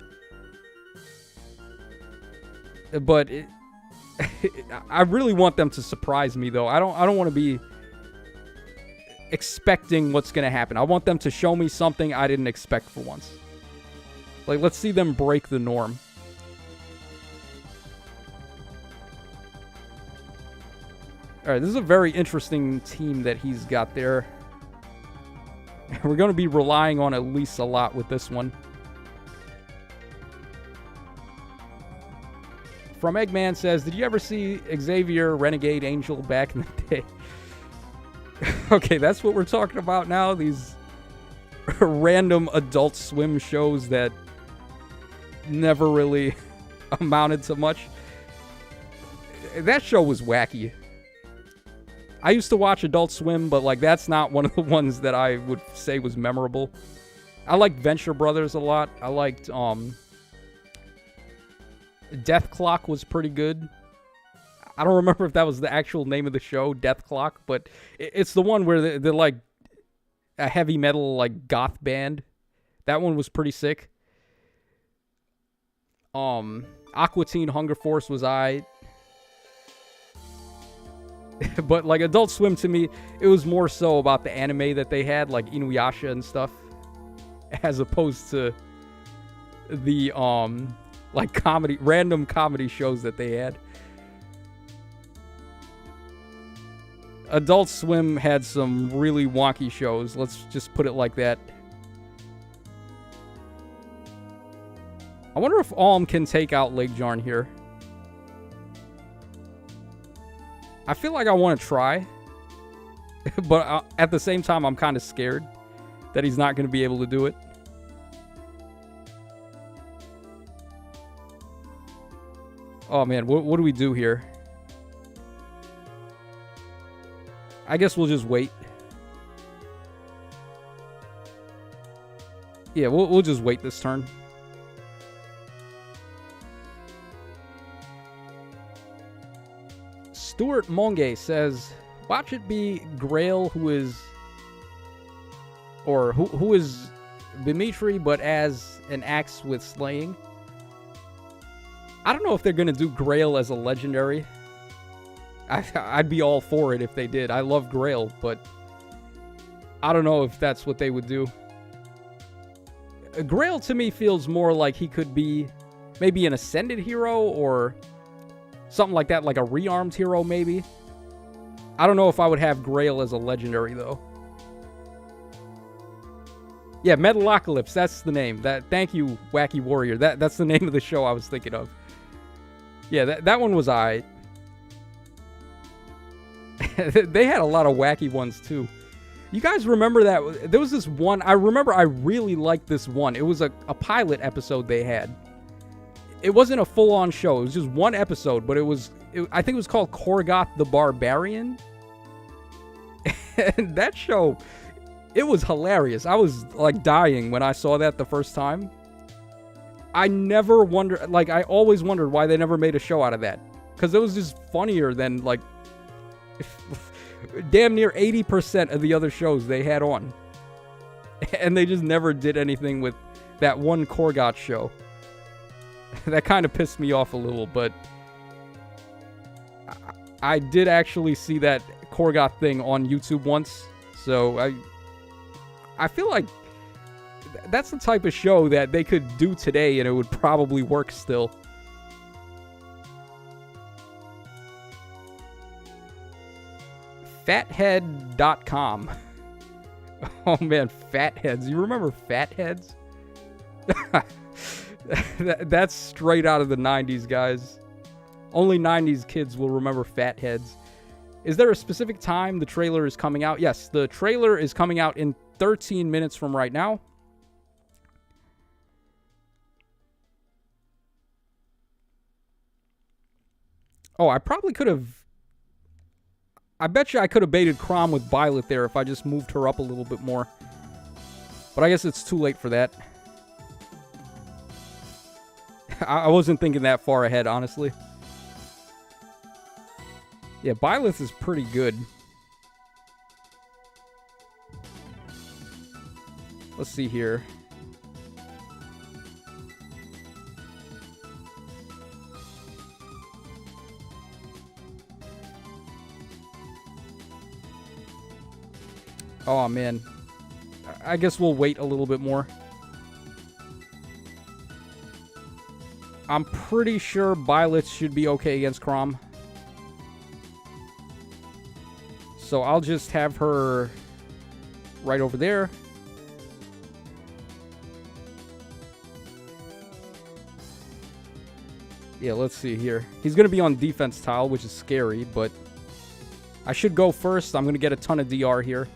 But I really want them to surprise me, though. I don't want to be expecting what's going to happen. I want them to show me something I didn't expect for once. Like, let's see them break the norm. Alright, this is a very interesting team that he's got there. We're going to be relying on Elise a lot with this one. From Eggman says, did you ever see Xavier Renegade Angel back in the day? Okay, that's what we're talking about now. These random Adult Swim shows that never really amounted to much. That show was wacky. I used to watch Adult Swim, but like that's not one of the ones that I would say was memorable. I liked Venture Brothers a lot. I liked Death Clock was pretty good. I don't remember if that was the actual name of the show, Death Clock, but it's the one where they're like a heavy metal like goth band. That one was pretty sick. Aqua Teen Hunger Force was but like Adult Swim to me, it was more so about the anime that they had, like Inuyasha and stuff, as opposed to the like random comedy shows that they had. Adult Swim had some really wonky shows, let's just put it like that. I wonder if Alm can take out Lake Jarn here. I feel like I want to try, but at the same time, I'm kind of scared that he's not going to be able to do it. Oh man, what do we do here? I guess we'll just wait. Yeah, we'll just wait this turn. Stuart Monge says, watch it be Grail who is Dimitri, but as an axe with slaying. I don't know if they're going to do Grail as a legendary. I'd be all for it if they did. I love Grail, but I don't know if that's what they would do. Grail to me feels more like he could be maybe an Ascended hero or something like that, like a rearmed hero maybe. I don't know if I would have Grail as a legendary though. Yeah, Metalocalypse, that's the name. Thank you, Wacky Warrior. That's the name of the show I was thinking of. Yeah, that one was alright. They had a lot of wacky ones too. You guys remember that? There was this one, I remember I really liked this one. It was a pilot episode they had. It wasn't a full-on show. It was just one episode, but I think it was called Korgoth the Barbarian. And that show, it was hilarious. I was like dying when I saw that the first time. I never wondered, like I always wondered why they never made a show out of that. Because it was just funnier than like damn near 80% of the other shows they had on. And they just never did anything with that one Korgoth show. That kind of pissed me off a little, but I did actually see that Korgoth thing on YouTube once. So I feel like that's the type of show that they could do today and it would probably work still. Fathead.com. Oh man, Fatheads. You remember Fatheads? That's straight out of the 90s, guys. Only 90s kids will remember Fatheads. Is there a specific time the trailer is coming out? Yes, the trailer is coming out in 13 minutes from right now. Oh, I probably could have... I bet you I could have baited Chrom with Byleth there if I just moved her up a little bit more. But I guess it's too late for that. I wasn't thinking that far ahead, honestly. Yeah, Byleth is pretty good. Let's see here. Oh, man. I guess we'll wait a little bit more. I'm pretty sure Byleth should be okay against Chrom. So I'll just have her right over there. Yeah, let's see here. He's going to be on defense tile, which is scary, but I should go first. I'm going to get a ton of DR here.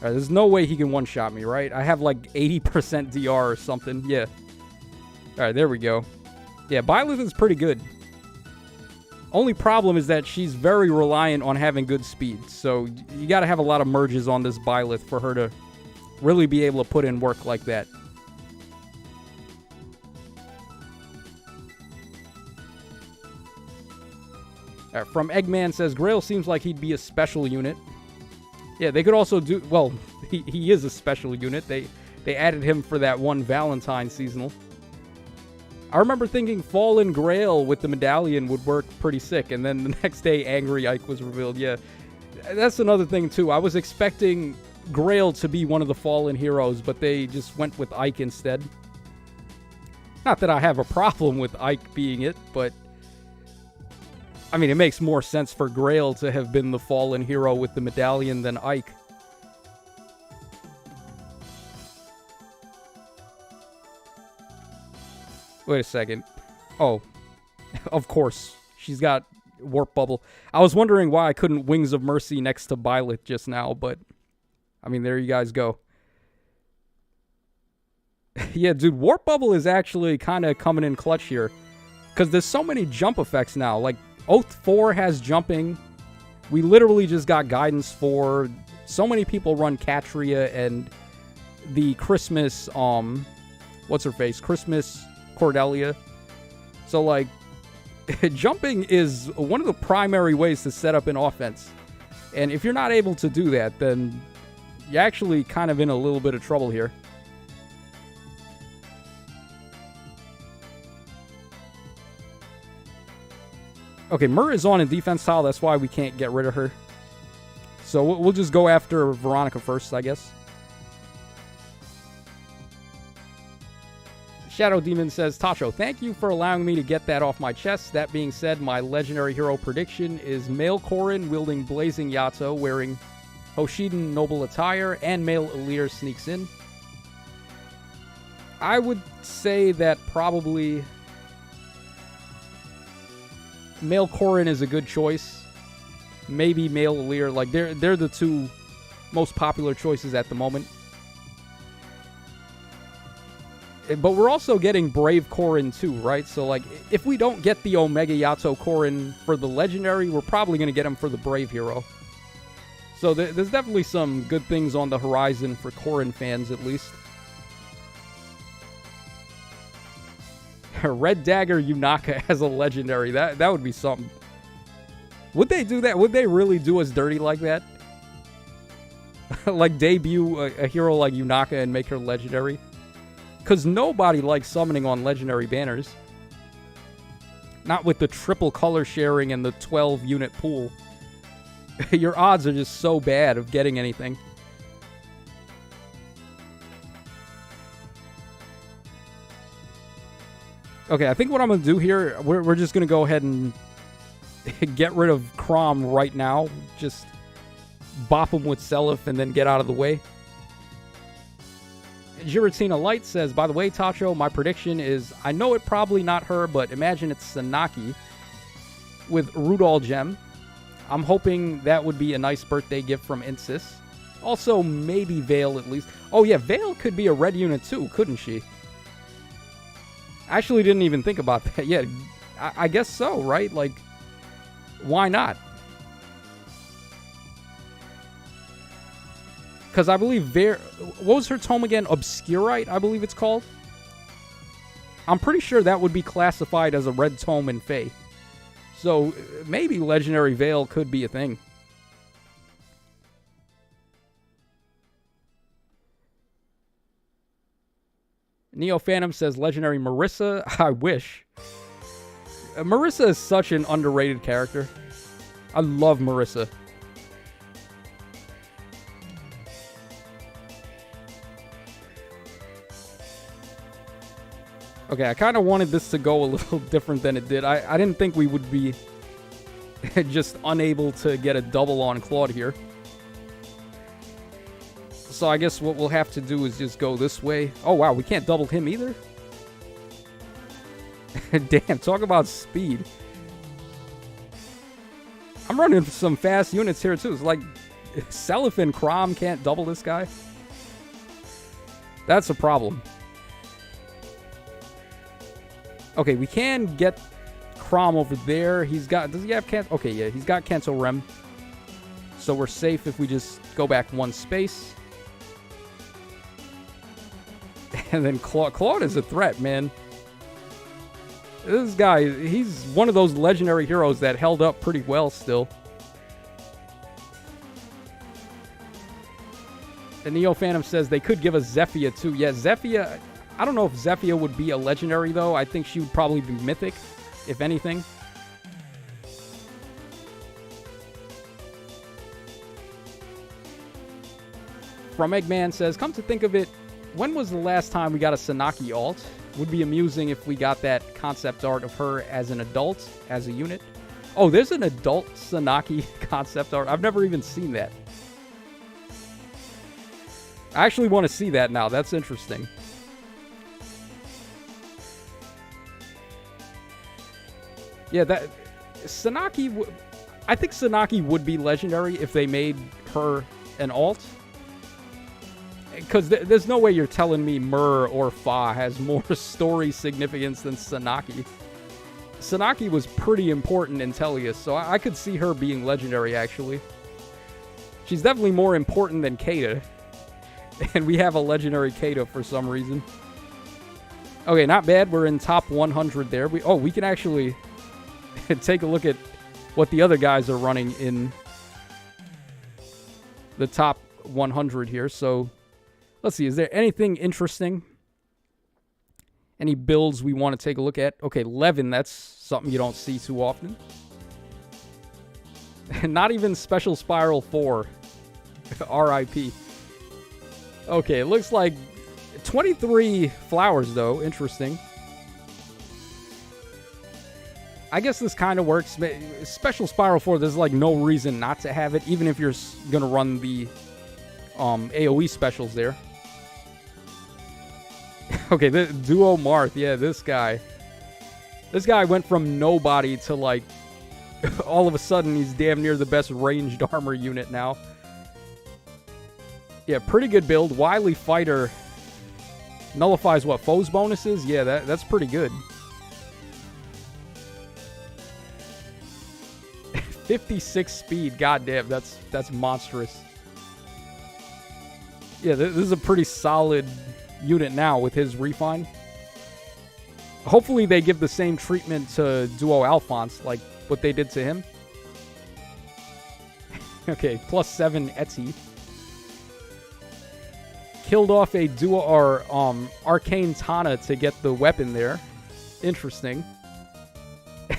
Alright, there's no way he can one-shot me, right? I have like 80% DR or something. Yeah. Alright, there we go. Yeah, Byleth is pretty good. Only problem is that she's very reliant on having good speed. So you gotta have a lot of merges on this Byleth for her to really be able to put in work like that. Alright, from Eggman says, Grail seems like he'd be a special unit. Yeah, they could also do... Well, he is a special unit. They added him for that one Valentine seasonal. I remember thinking Fallen Grail with the medallion would work pretty sick, and then the next day Angry Ike was revealed. Yeah, that's another thing, too. I was expecting Grail to be one of the Fallen heroes, but they just went with Ike instead. Not that I have a problem with Ike being it, but... I mean, it makes more sense for Grail to have been the fallen hero with the medallion than Ike. Wait a second. Oh, of course. She's got Warp Bubble. I was wondering why I couldn't Wings of Mercy next to Byleth just now, but... I mean, there you guys go. Yeah, dude, Warp Bubble is actually kind of coming in clutch here. Because there's so many jump effects now. Like, Oath 4 has jumping. We literally just got Guidance 4. So many people run Catria and the Christmas, what's her face? Christmas Cordelia. So, like, jumping is one of the primary ways to set up an offense. And if you're not able to do that, then you're actually kind of in a little bit of trouble here. Okay, Mur is on a defense tile. That's why we can't get rid of her. So we'll just go after Veronica first, I guess. Shadow Demon says, Tacho, thank you for allowing me to get that off my chest. That being said, my legendary hero prediction is male Corrin wielding Blazing Yato wearing Hoshiden noble attire, and male Elir sneaks in. I would say that probably male Corrin is a good choice. Maybe male Elir. Like, they're the two most popular choices at the moment. But we're also getting Brave Corrin too, right? So, like, if we don't get the Omega Yato Corrin for the Legendary, we're probably going to get him for the Brave Hero. So there's definitely some good things on the horizon for Corrin fans, at least. Red Dagger Yunaka as a Legendary. That would be something. Would they do that? Would they really do us dirty like that? Like, debut a hero like Yunaka and make her Legendary? Because nobody likes summoning on Legendary banners. Not with the triple color sharing and the 12-unit pool. Your odds are just so bad of getting anything. Okay, I think what I'm going to do here, we're just going to go ahead and get rid of Chrom right now. Just bop him with Seliph and then get out of the way. Giratina Light says, by the way, Tacho, my prediction is, I know it probably not her, but imagine it's Sanaki with Rudol Gem. I'm hoping that would be a nice birthday gift from Insys. Also, maybe Veil at least. Oh yeah, Veil could be a red unit too, couldn't she? Actually didn't even think about that. Yeah, I guess so, right? Like, why not? Because I believe what was her tome again? Obscurite, I believe it's called. I'm pretty sure that would be classified as a red tome in Fae. So maybe Legendary Veil could be a thing. Neo Phantom says Legendary Marissa. I wish. Marissa is such an underrated character. I love Marissa. Okay, I kind of wanted this to go a little different than it did. I didn't think we would be just unable to get a double on Claude here. So I guess what we'll have to do is just go this way. Oh, wow, we can't double him either? Damn, talk about speed. I'm running some fast units here, too. It's like Seliph and Chrom can't double this guy. That's a problem. Okay, we can get Chrom over there. Does he have Kanto? Okay, yeah, he's got Kanto Rem. So we're safe if we just go back one space. And then Claude is a threat, man. This guy, he's one of those legendary heroes that held up pretty well still. And Neo Phantom says they could give us Zephyr too. Yeah, Zephyr, I don't know if Zephyr would be a legendary though. I think she would probably be mythic, if anything. From Eggman says, come to think of it, when was the last time we got a Sanaki alt? Would be amusing if we got that concept art of her as an adult, as a unit. Oh, there's an adult Sanaki concept art. I've never even seen that. I actually want to see that now. That's interesting. Yeah, that Sanaki. I think Sanaki would be legendary if they made her an alt. Because there's no way you're telling me Mur or Fa has more story significance than Sanaki. Sanaki was pretty important in Tellius, so I could see her being legendary, actually. She's definitely more important than Kata. And we have a legendary Kata for some reason. Okay, not bad. We're in top 100 there. We can actually take a look at what the other guys are running in the top 100 here. So let's see. Is there anything interesting? Any builds we want to take a look at? Okay, Levin. That's something you don't see too often. Not even Special Spiral 4. R.I.P. Okay, it looks like 23 flowers, though. Interesting. I guess this kind of works. Special Spiral 4, there's like no reason not to have it, even if you're going to run the AoE specials there. Okay, the Duo Marth. Yeah, this guy. This guy went from nobody to, like, all of a sudden he's damn near the best ranged armor unit now. Yeah, pretty good build. Wily Fighter nullifies what? Foes bonuses? Yeah, that's pretty good. 56 speed. Goddamn, that's monstrous. Yeah, this is a pretty solid unit now with his refine. Hopefully they give the same treatment to Duo Alphonse like what they did to him. Okay, +7 Etsy. Killed off a Duo or Arcane Tana to get the weapon there. Interesting.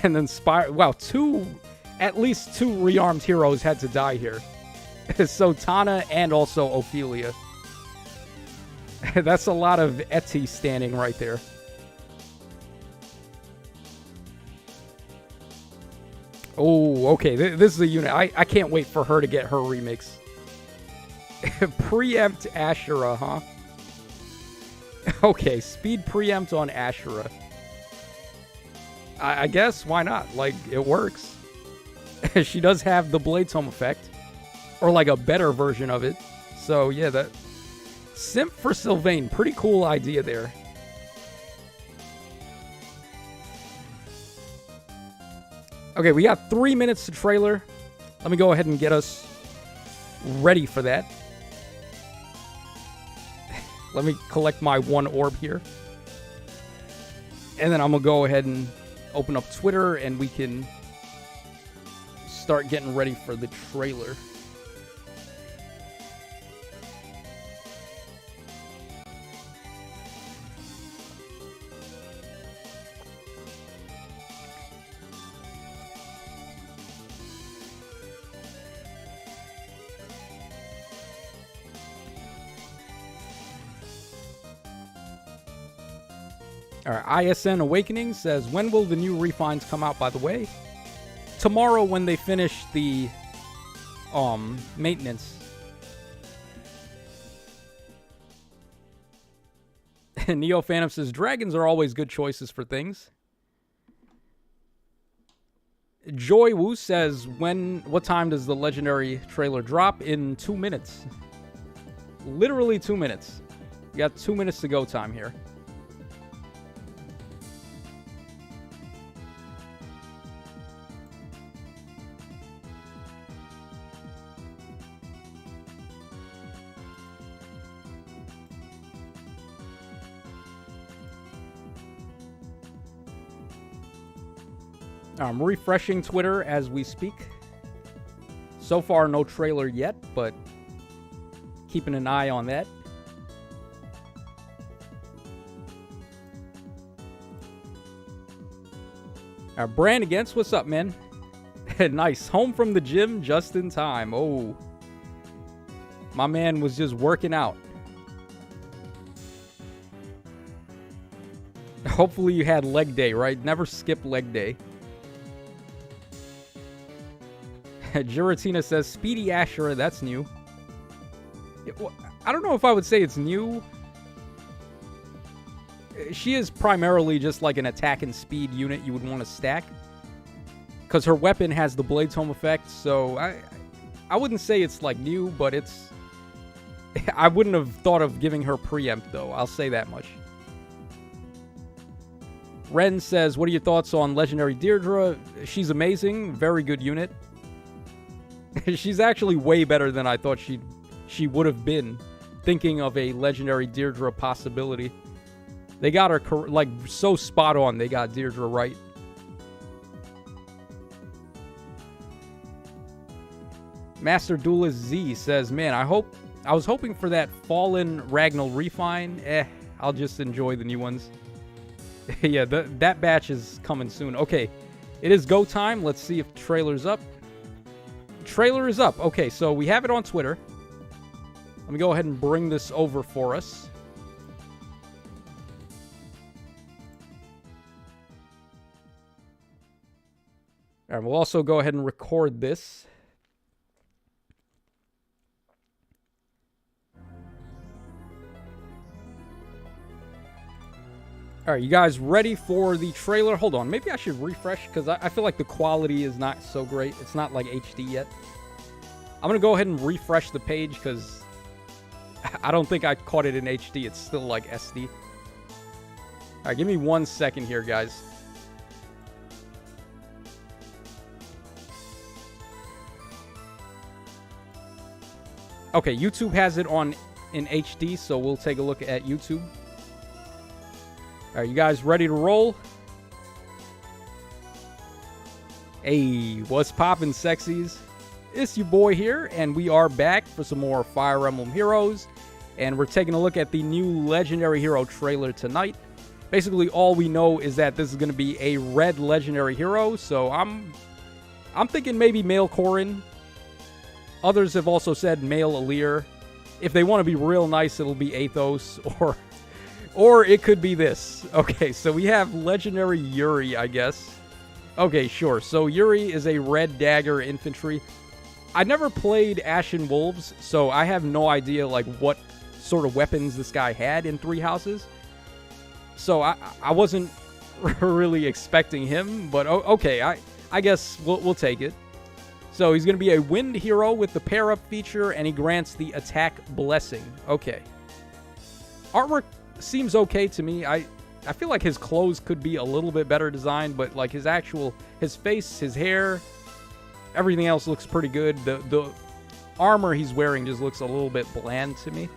And then wow, at least two rearmed heroes had to die here. So Tana and also Ophelia. That's a lot of Etsy standing right there. Oh, okay. This is a unit. I can't wait for her to get her remix. Preempt Ashura, huh? Okay, speed preempt on Ashura. I guess, why not? Like, it works. She does have the Blade Tome effect. Or like a better version of it. So, yeah, that... Simp for Sylvain. Pretty cool idea there. Okay, we got 3 minutes to trailer. Let me go ahead and get us ready for that. Let me collect my one orb here. And then I'm going to go ahead and open up Twitter and we can start getting ready for the trailer. Alright, ISN Awakening says, when will the new refines come out, by the way? Tomorrow when they finish the maintenance. Neo Phantom says, dragons are always good choices for things. Joy Woo says, what time does the legendary trailer drop? In 2 minutes. Literally 2 minutes. We got 2 minutes to go time here. I'm refreshing Twitter as we speak. So far, no trailer yet, but keeping an eye on that. Brand Against, what's up, man? Nice. Home from the gym just in time. Oh. My man was just working out. Hopefully you had leg day, right? Never skip leg day. Giratina says, Speedy Ashura, that's new. I don't know if I would say it's new. She is primarily just like an attack and speed unit you would want to stack. Because her weapon has the Blade Tome effect, so I wouldn't say it's like new, but it's... I wouldn't have thought of giving her preempt, though. I'll say that much. Ren says, what are your thoughts on Legendary Deirdre? She's amazing. Very good unit. She's actually way better than I thought she would have been, thinking of a Legendary Deirdre possibility. They got her, like, so spot on. They got Deirdre right. Master Duelist Z says, man, I was hoping for that Fallen Ragnall refine. I'll just enjoy the new ones. Yeah, that batch is coming soon. Okay, it is go time. Let's see if the trailer's up. trailer is up. Okay, so we have it on Twitter. Let me go ahead and bring this over for us. All right, we'll also go ahead and record this. All right, you guys ready for the trailer? Hold on, maybe I should refresh because I feel like the quality is not so great. It's not like HD yet. I'm going to go ahead and refresh the page because I don't think I caught it in HD. It's still like SD. All right, give me 1 second here, guys. Okay, YouTube has it on in HD, so we'll take a look at YouTube. All right, you guys ready to roll? Hey, what's poppin', sexies? It's your boy here, and we are back for some more Fire Emblem Heroes. And we're taking a look at the new Legendary Hero trailer tonight. Basically, all we know is that this is going to be a red Legendary Hero, so I'm thinking maybe male Corrin. Others have also said male Alir. If they want to be real nice, it'll be Athos, or it could be this. Okay, so we have Legendary Yuri, I guess. Okay, sure. So Yuri is a red dagger infantry. I never played Ashen Wolves, so I have no idea like what sort of weapons this guy had in Three Houses. So I wasn't really expecting him, but okay, I guess we'll take it. So he's going to be a wind hero with the pair-up feature, and he grants the attack blessing. Okay. Artwork seems okay to me. I feel like his clothes could be a little bit better designed, but like his face, his hair, everything else looks pretty good. The armor he's wearing just looks a little bit bland to me.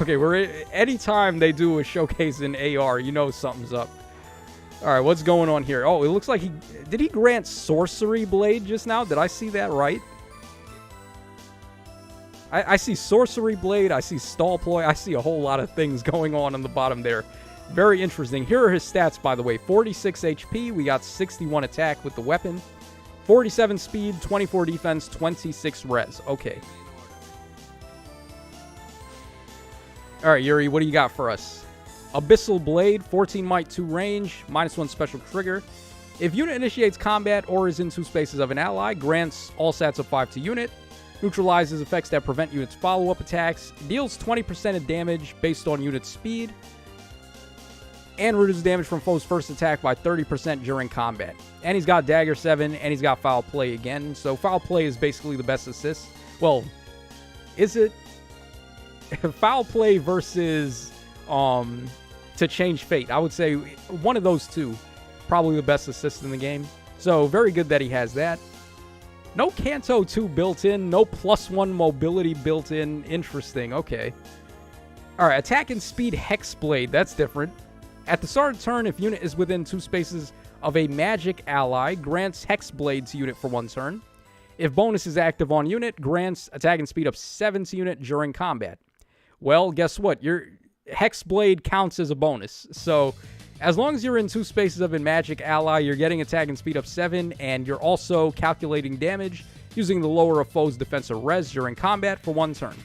Okay, anytime they do a showcase in AR, you know something's up. All right, what's going on here? Oh, it looks like did he grant Sorcery Blade just now? Did I see that right? I see Sorcery Blade, I see Stall Ploy, I see a whole lot of things going on the bottom there. Very interesting. Here are his stats, by the way. 46 HP, we got 61 attack with the weapon, 47 speed, 24 defense, 26 res. Okay. All right, Yuri, what do you got for us? Abyssal Blade, 14 might, 2 range, -1 special trigger. If unit initiates combat or is in 2 spaces of an ally, grants all stats of 5 to unit, neutralizes effects that prevent units' follow-up attacks, deals 20% of damage based on unit speed, and reduces damage from foe's first attack by 30% during combat. And he's got Dagger 7, and he's got Foul Play again, so Foul Play is basically the best assist. Well, is it? Foul Play versus to change fate. I would say one of those two, probably the best assist in the game. So very good that he has that. No Kanto 2 built in, no +1 mobility built in. Interesting, okay. All right, attack and speed Hexblade, that's different. At the start of turn, if unit is within 2 spaces of a magic ally, grants Hexblade to unit for 1 turn. If bonus is active on unit, grants attack and speed up 7 to unit during combat. Well, guess what? Your Hexblade counts as a bonus. So, as long as you're in 2 spaces of a magic ally, you're getting attack and speed up 7, and you're also calculating damage using the lower of foe's defensive res during combat for 1 turn.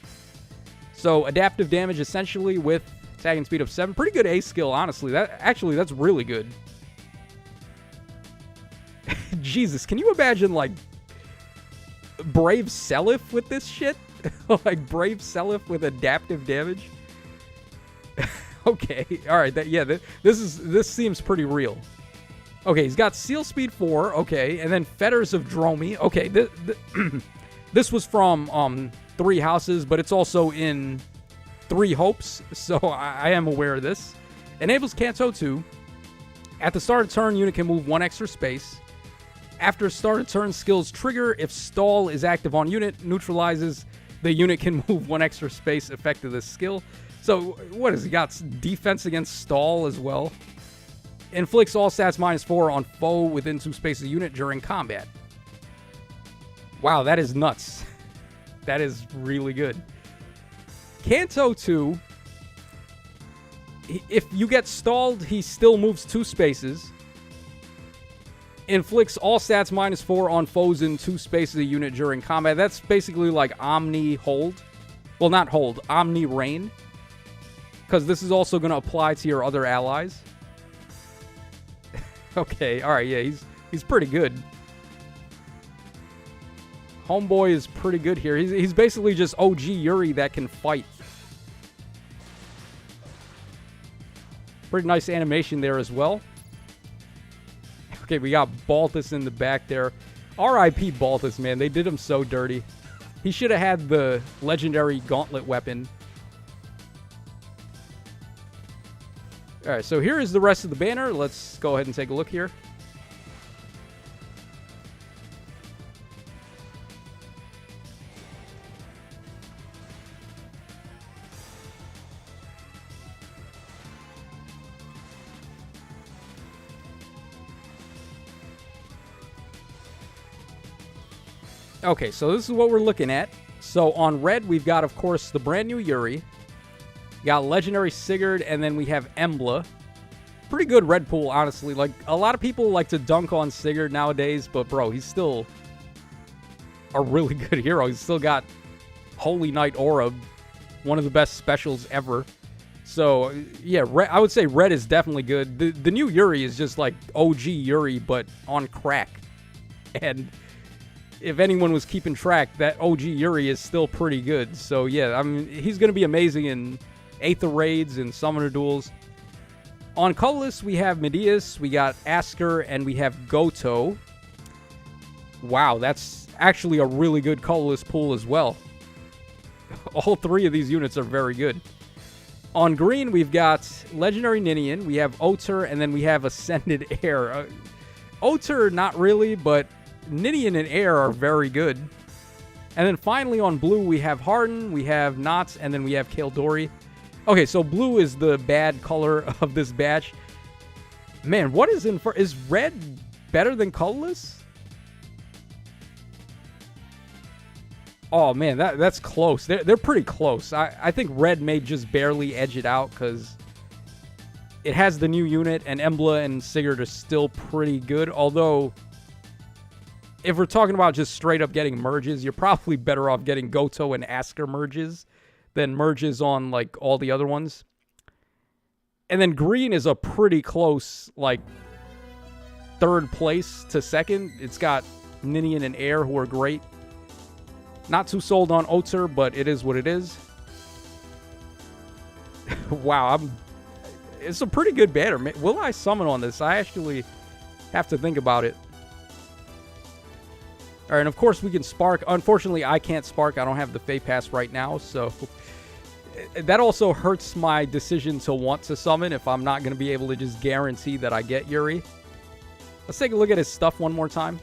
So, adaptive damage essentially with attack and speed up 7. Pretty good A skill, honestly. That's really good. Jesus, can you imagine, like, Brave Seliph with this shit? Like, Brave Seliph with adaptive damage? Okay, all right, this seems pretty real. Okay, he's got Seal Speed 4, okay, and then Fetters of Dromi. Okay, this was from 3 Houses, but it's also in 3 Hopes, so I am aware of this. Enables Kanto 2. At the start of turn, unit can move 1 extra space. After start of turn, skills trigger. If Stall is active on unit, neutralizes. The unit can move 1 extra space effective this skill. So, what has he got? Defense against Stall as well. Inflicts all stats -4 on foe within 2 spaces unit during combat. Wow, that is nuts. That is really good. Kanto 2, if you get stalled, he still moves 2 spaces. Inflicts all stats -4 on foes in 2 spaces a unit during combat. That's basically like Omni Hold. Well, not Hold, Omni Rain. Because this is also going to apply to your other allies. Okay, alright, yeah, he's pretty good. Homeboy is pretty good here. He's basically just OG Yuri that can fight. Pretty nice animation there as well. Okay, we got Balthus in the back there. R.I.P. Balthus, man. They did him so dirty. He should have had the legendary gauntlet weapon. Alright, so here is the rest of the banner. Let's go ahead and take a look here. Okay, so this is what we're looking at. So on red, we've got, of course, the brand new Yuri. We got legendary Sigurd, and then we have Emblem. Pretty good red pool, honestly. Like, a lot of people like to dunk on Sigurd nowadays, but bro, he's still a really good hero. He's still got Holy Knight Aura, one of the best specials ever. So, yeah, I would say red is definitely good. The new Yuri is just like OG Yuri, but on crack. And if anyone was keeping track, that OG Yuri is still pretty good. So, yeah, I mean, he's going to be amazing in Aether Raids and Summoner Duels. On colorless, we have Medius, we got Asker, and we have Goto. Wow, that's actually a really good colorless pool as well. All 3 of these units are very good. On green, we've got Legendary Ninian, we have Oter, and then we have Ascended Air. Oter, not really, but Ninian and Air are very good. And then finally on blue, we have Harden, we have Knots, and then we have Kaldori. Okay, so blue is the bad color of this batch. Man, what is in for? Is red better than colorless? Oh man, that's close. They're pretty close. I think red may just barely edge it out because it has the new unit, and Emblem and Sigurd are still pretty good. Although, if we're talking about just straight up getting merges, you're probably better off getting Goto and Asker merges than merges on, like, all the other ones. And then green is a pretty close, like, 3rd place to 2nd. It's got Ninian and Air, who are great. Not too sold on Oter, but it is what it is. Wow, it's a pretty good banner. Will I summon on this? I actually have to think about it. All right, and of course we can spark. Unfortunately, I can't spark. I don't have the Fey Pass right now, so that also hurts my decision to want to summon if I'm not going to be able to just guarantee that I get Yuri. Let's take a look at his stuff one more time.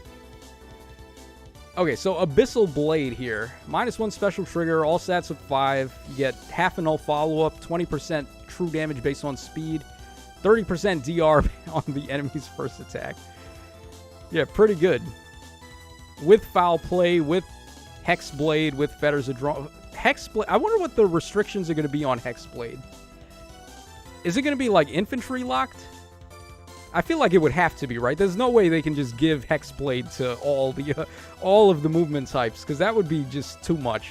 Okay, so Abyssal Blade here. -1 special trigger, all stats of 5. You get half a null follow-up, 20% true damage based on speed, 30% DR on the enemy's first attack. Yeah, pretty good. With Foul Play, with Hexblade, with Fetters of Draw. Hexblade. I wonder what the restrictions are going to be on Hexblade. Is it going to be like infantry locked? I feel like it would have to be, right? There's no way they can just give Hexblade to all of the movement types, because that would be just too much.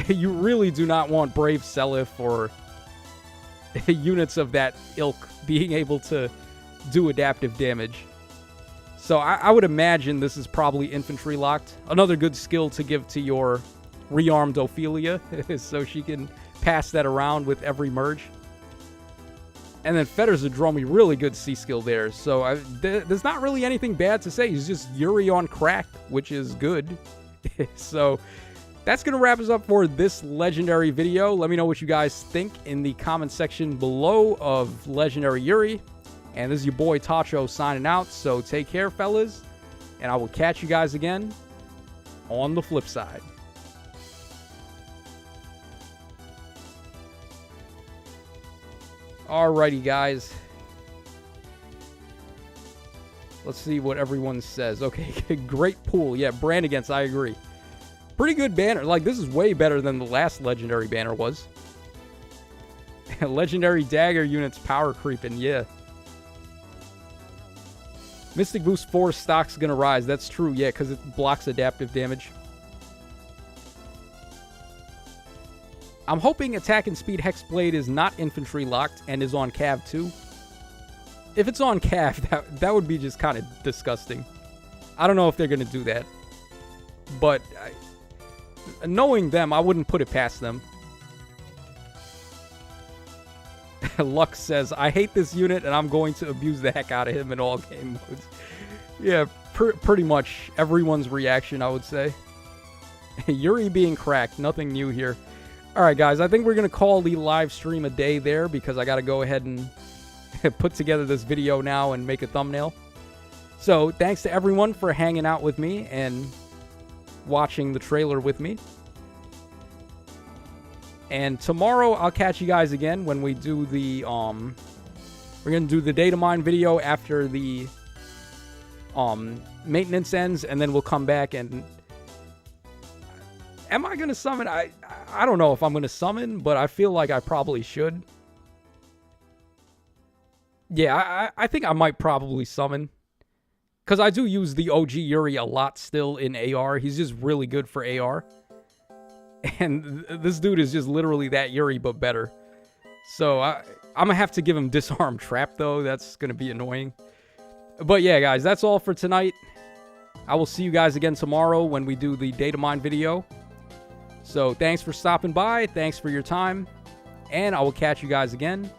You really do not want Brave Seliph or units of that ilk being able to do adaptive damage. So I would imagine this is probably infantry locked. Another good skill to give to your rearmed Ophelia, so she can pass that around with every merge. And then Fetters of Dromi, really good C skill there. So there's not really anything bad to say. He's just Yuri on crack, which is good. So that's going to wrap us up for this legendary video. Let me know what you guys think in the comment section below of legendary Yuri. And this is your boy Tacho signing out. So take care, fellas. And I will catch you guys again on the flip side. Alrighty, guys. Let's see what everyone says. Okay, great pool. Yeah, brand against, I agree. Pretty good banner. Like, this is way better than the last legendary banner was. Legendary dagger units power creeping, yeah. Mystic Boost 4 stock's gonna rise. That's true, yeah, because it blocks adaptive damage. I'm hoping Attack and Speed Hexblade is not infantry locked and is on Cav too. If it's on Cav, that would be just kind of disgusting. I don't know if they're gonna do that. But knowing them, I wouldn't put it past them. Lux says, I hate this unit and I'm going to abuse the heck out of him in all game modes. Yeah, pretty much everyone's reaction, I would say. Yuri being cracked, nothing new here. Alright guys, I think we're going to call the live stream a day there because I got to go ahead and put together this video now and make a thumbnail. So, thanks to everyone for hanging out with me and watching the trailer with me. And tomorrow, I'll catch you guys again when we do the, we're going to do the data mine video after the, maintenance ends, and then we'll come back and... Am I going to summon? I don't know if I'm going to summon, but I feel like I probably should. Yeah, I think I might probably summon. Because I do use the OG Yuri a lot still in AR. He's just really good for AR. And this dude is just literally that Yuri, but better. So, I'm going to have to give him Disarm Trap, though. That's going to be annoying. But yeah, guys, that's all for tonight. I will see you guys again tomorrow when we do the data mine video. So, thanks for stopping by. Thanks for your time. And I will catch you guys again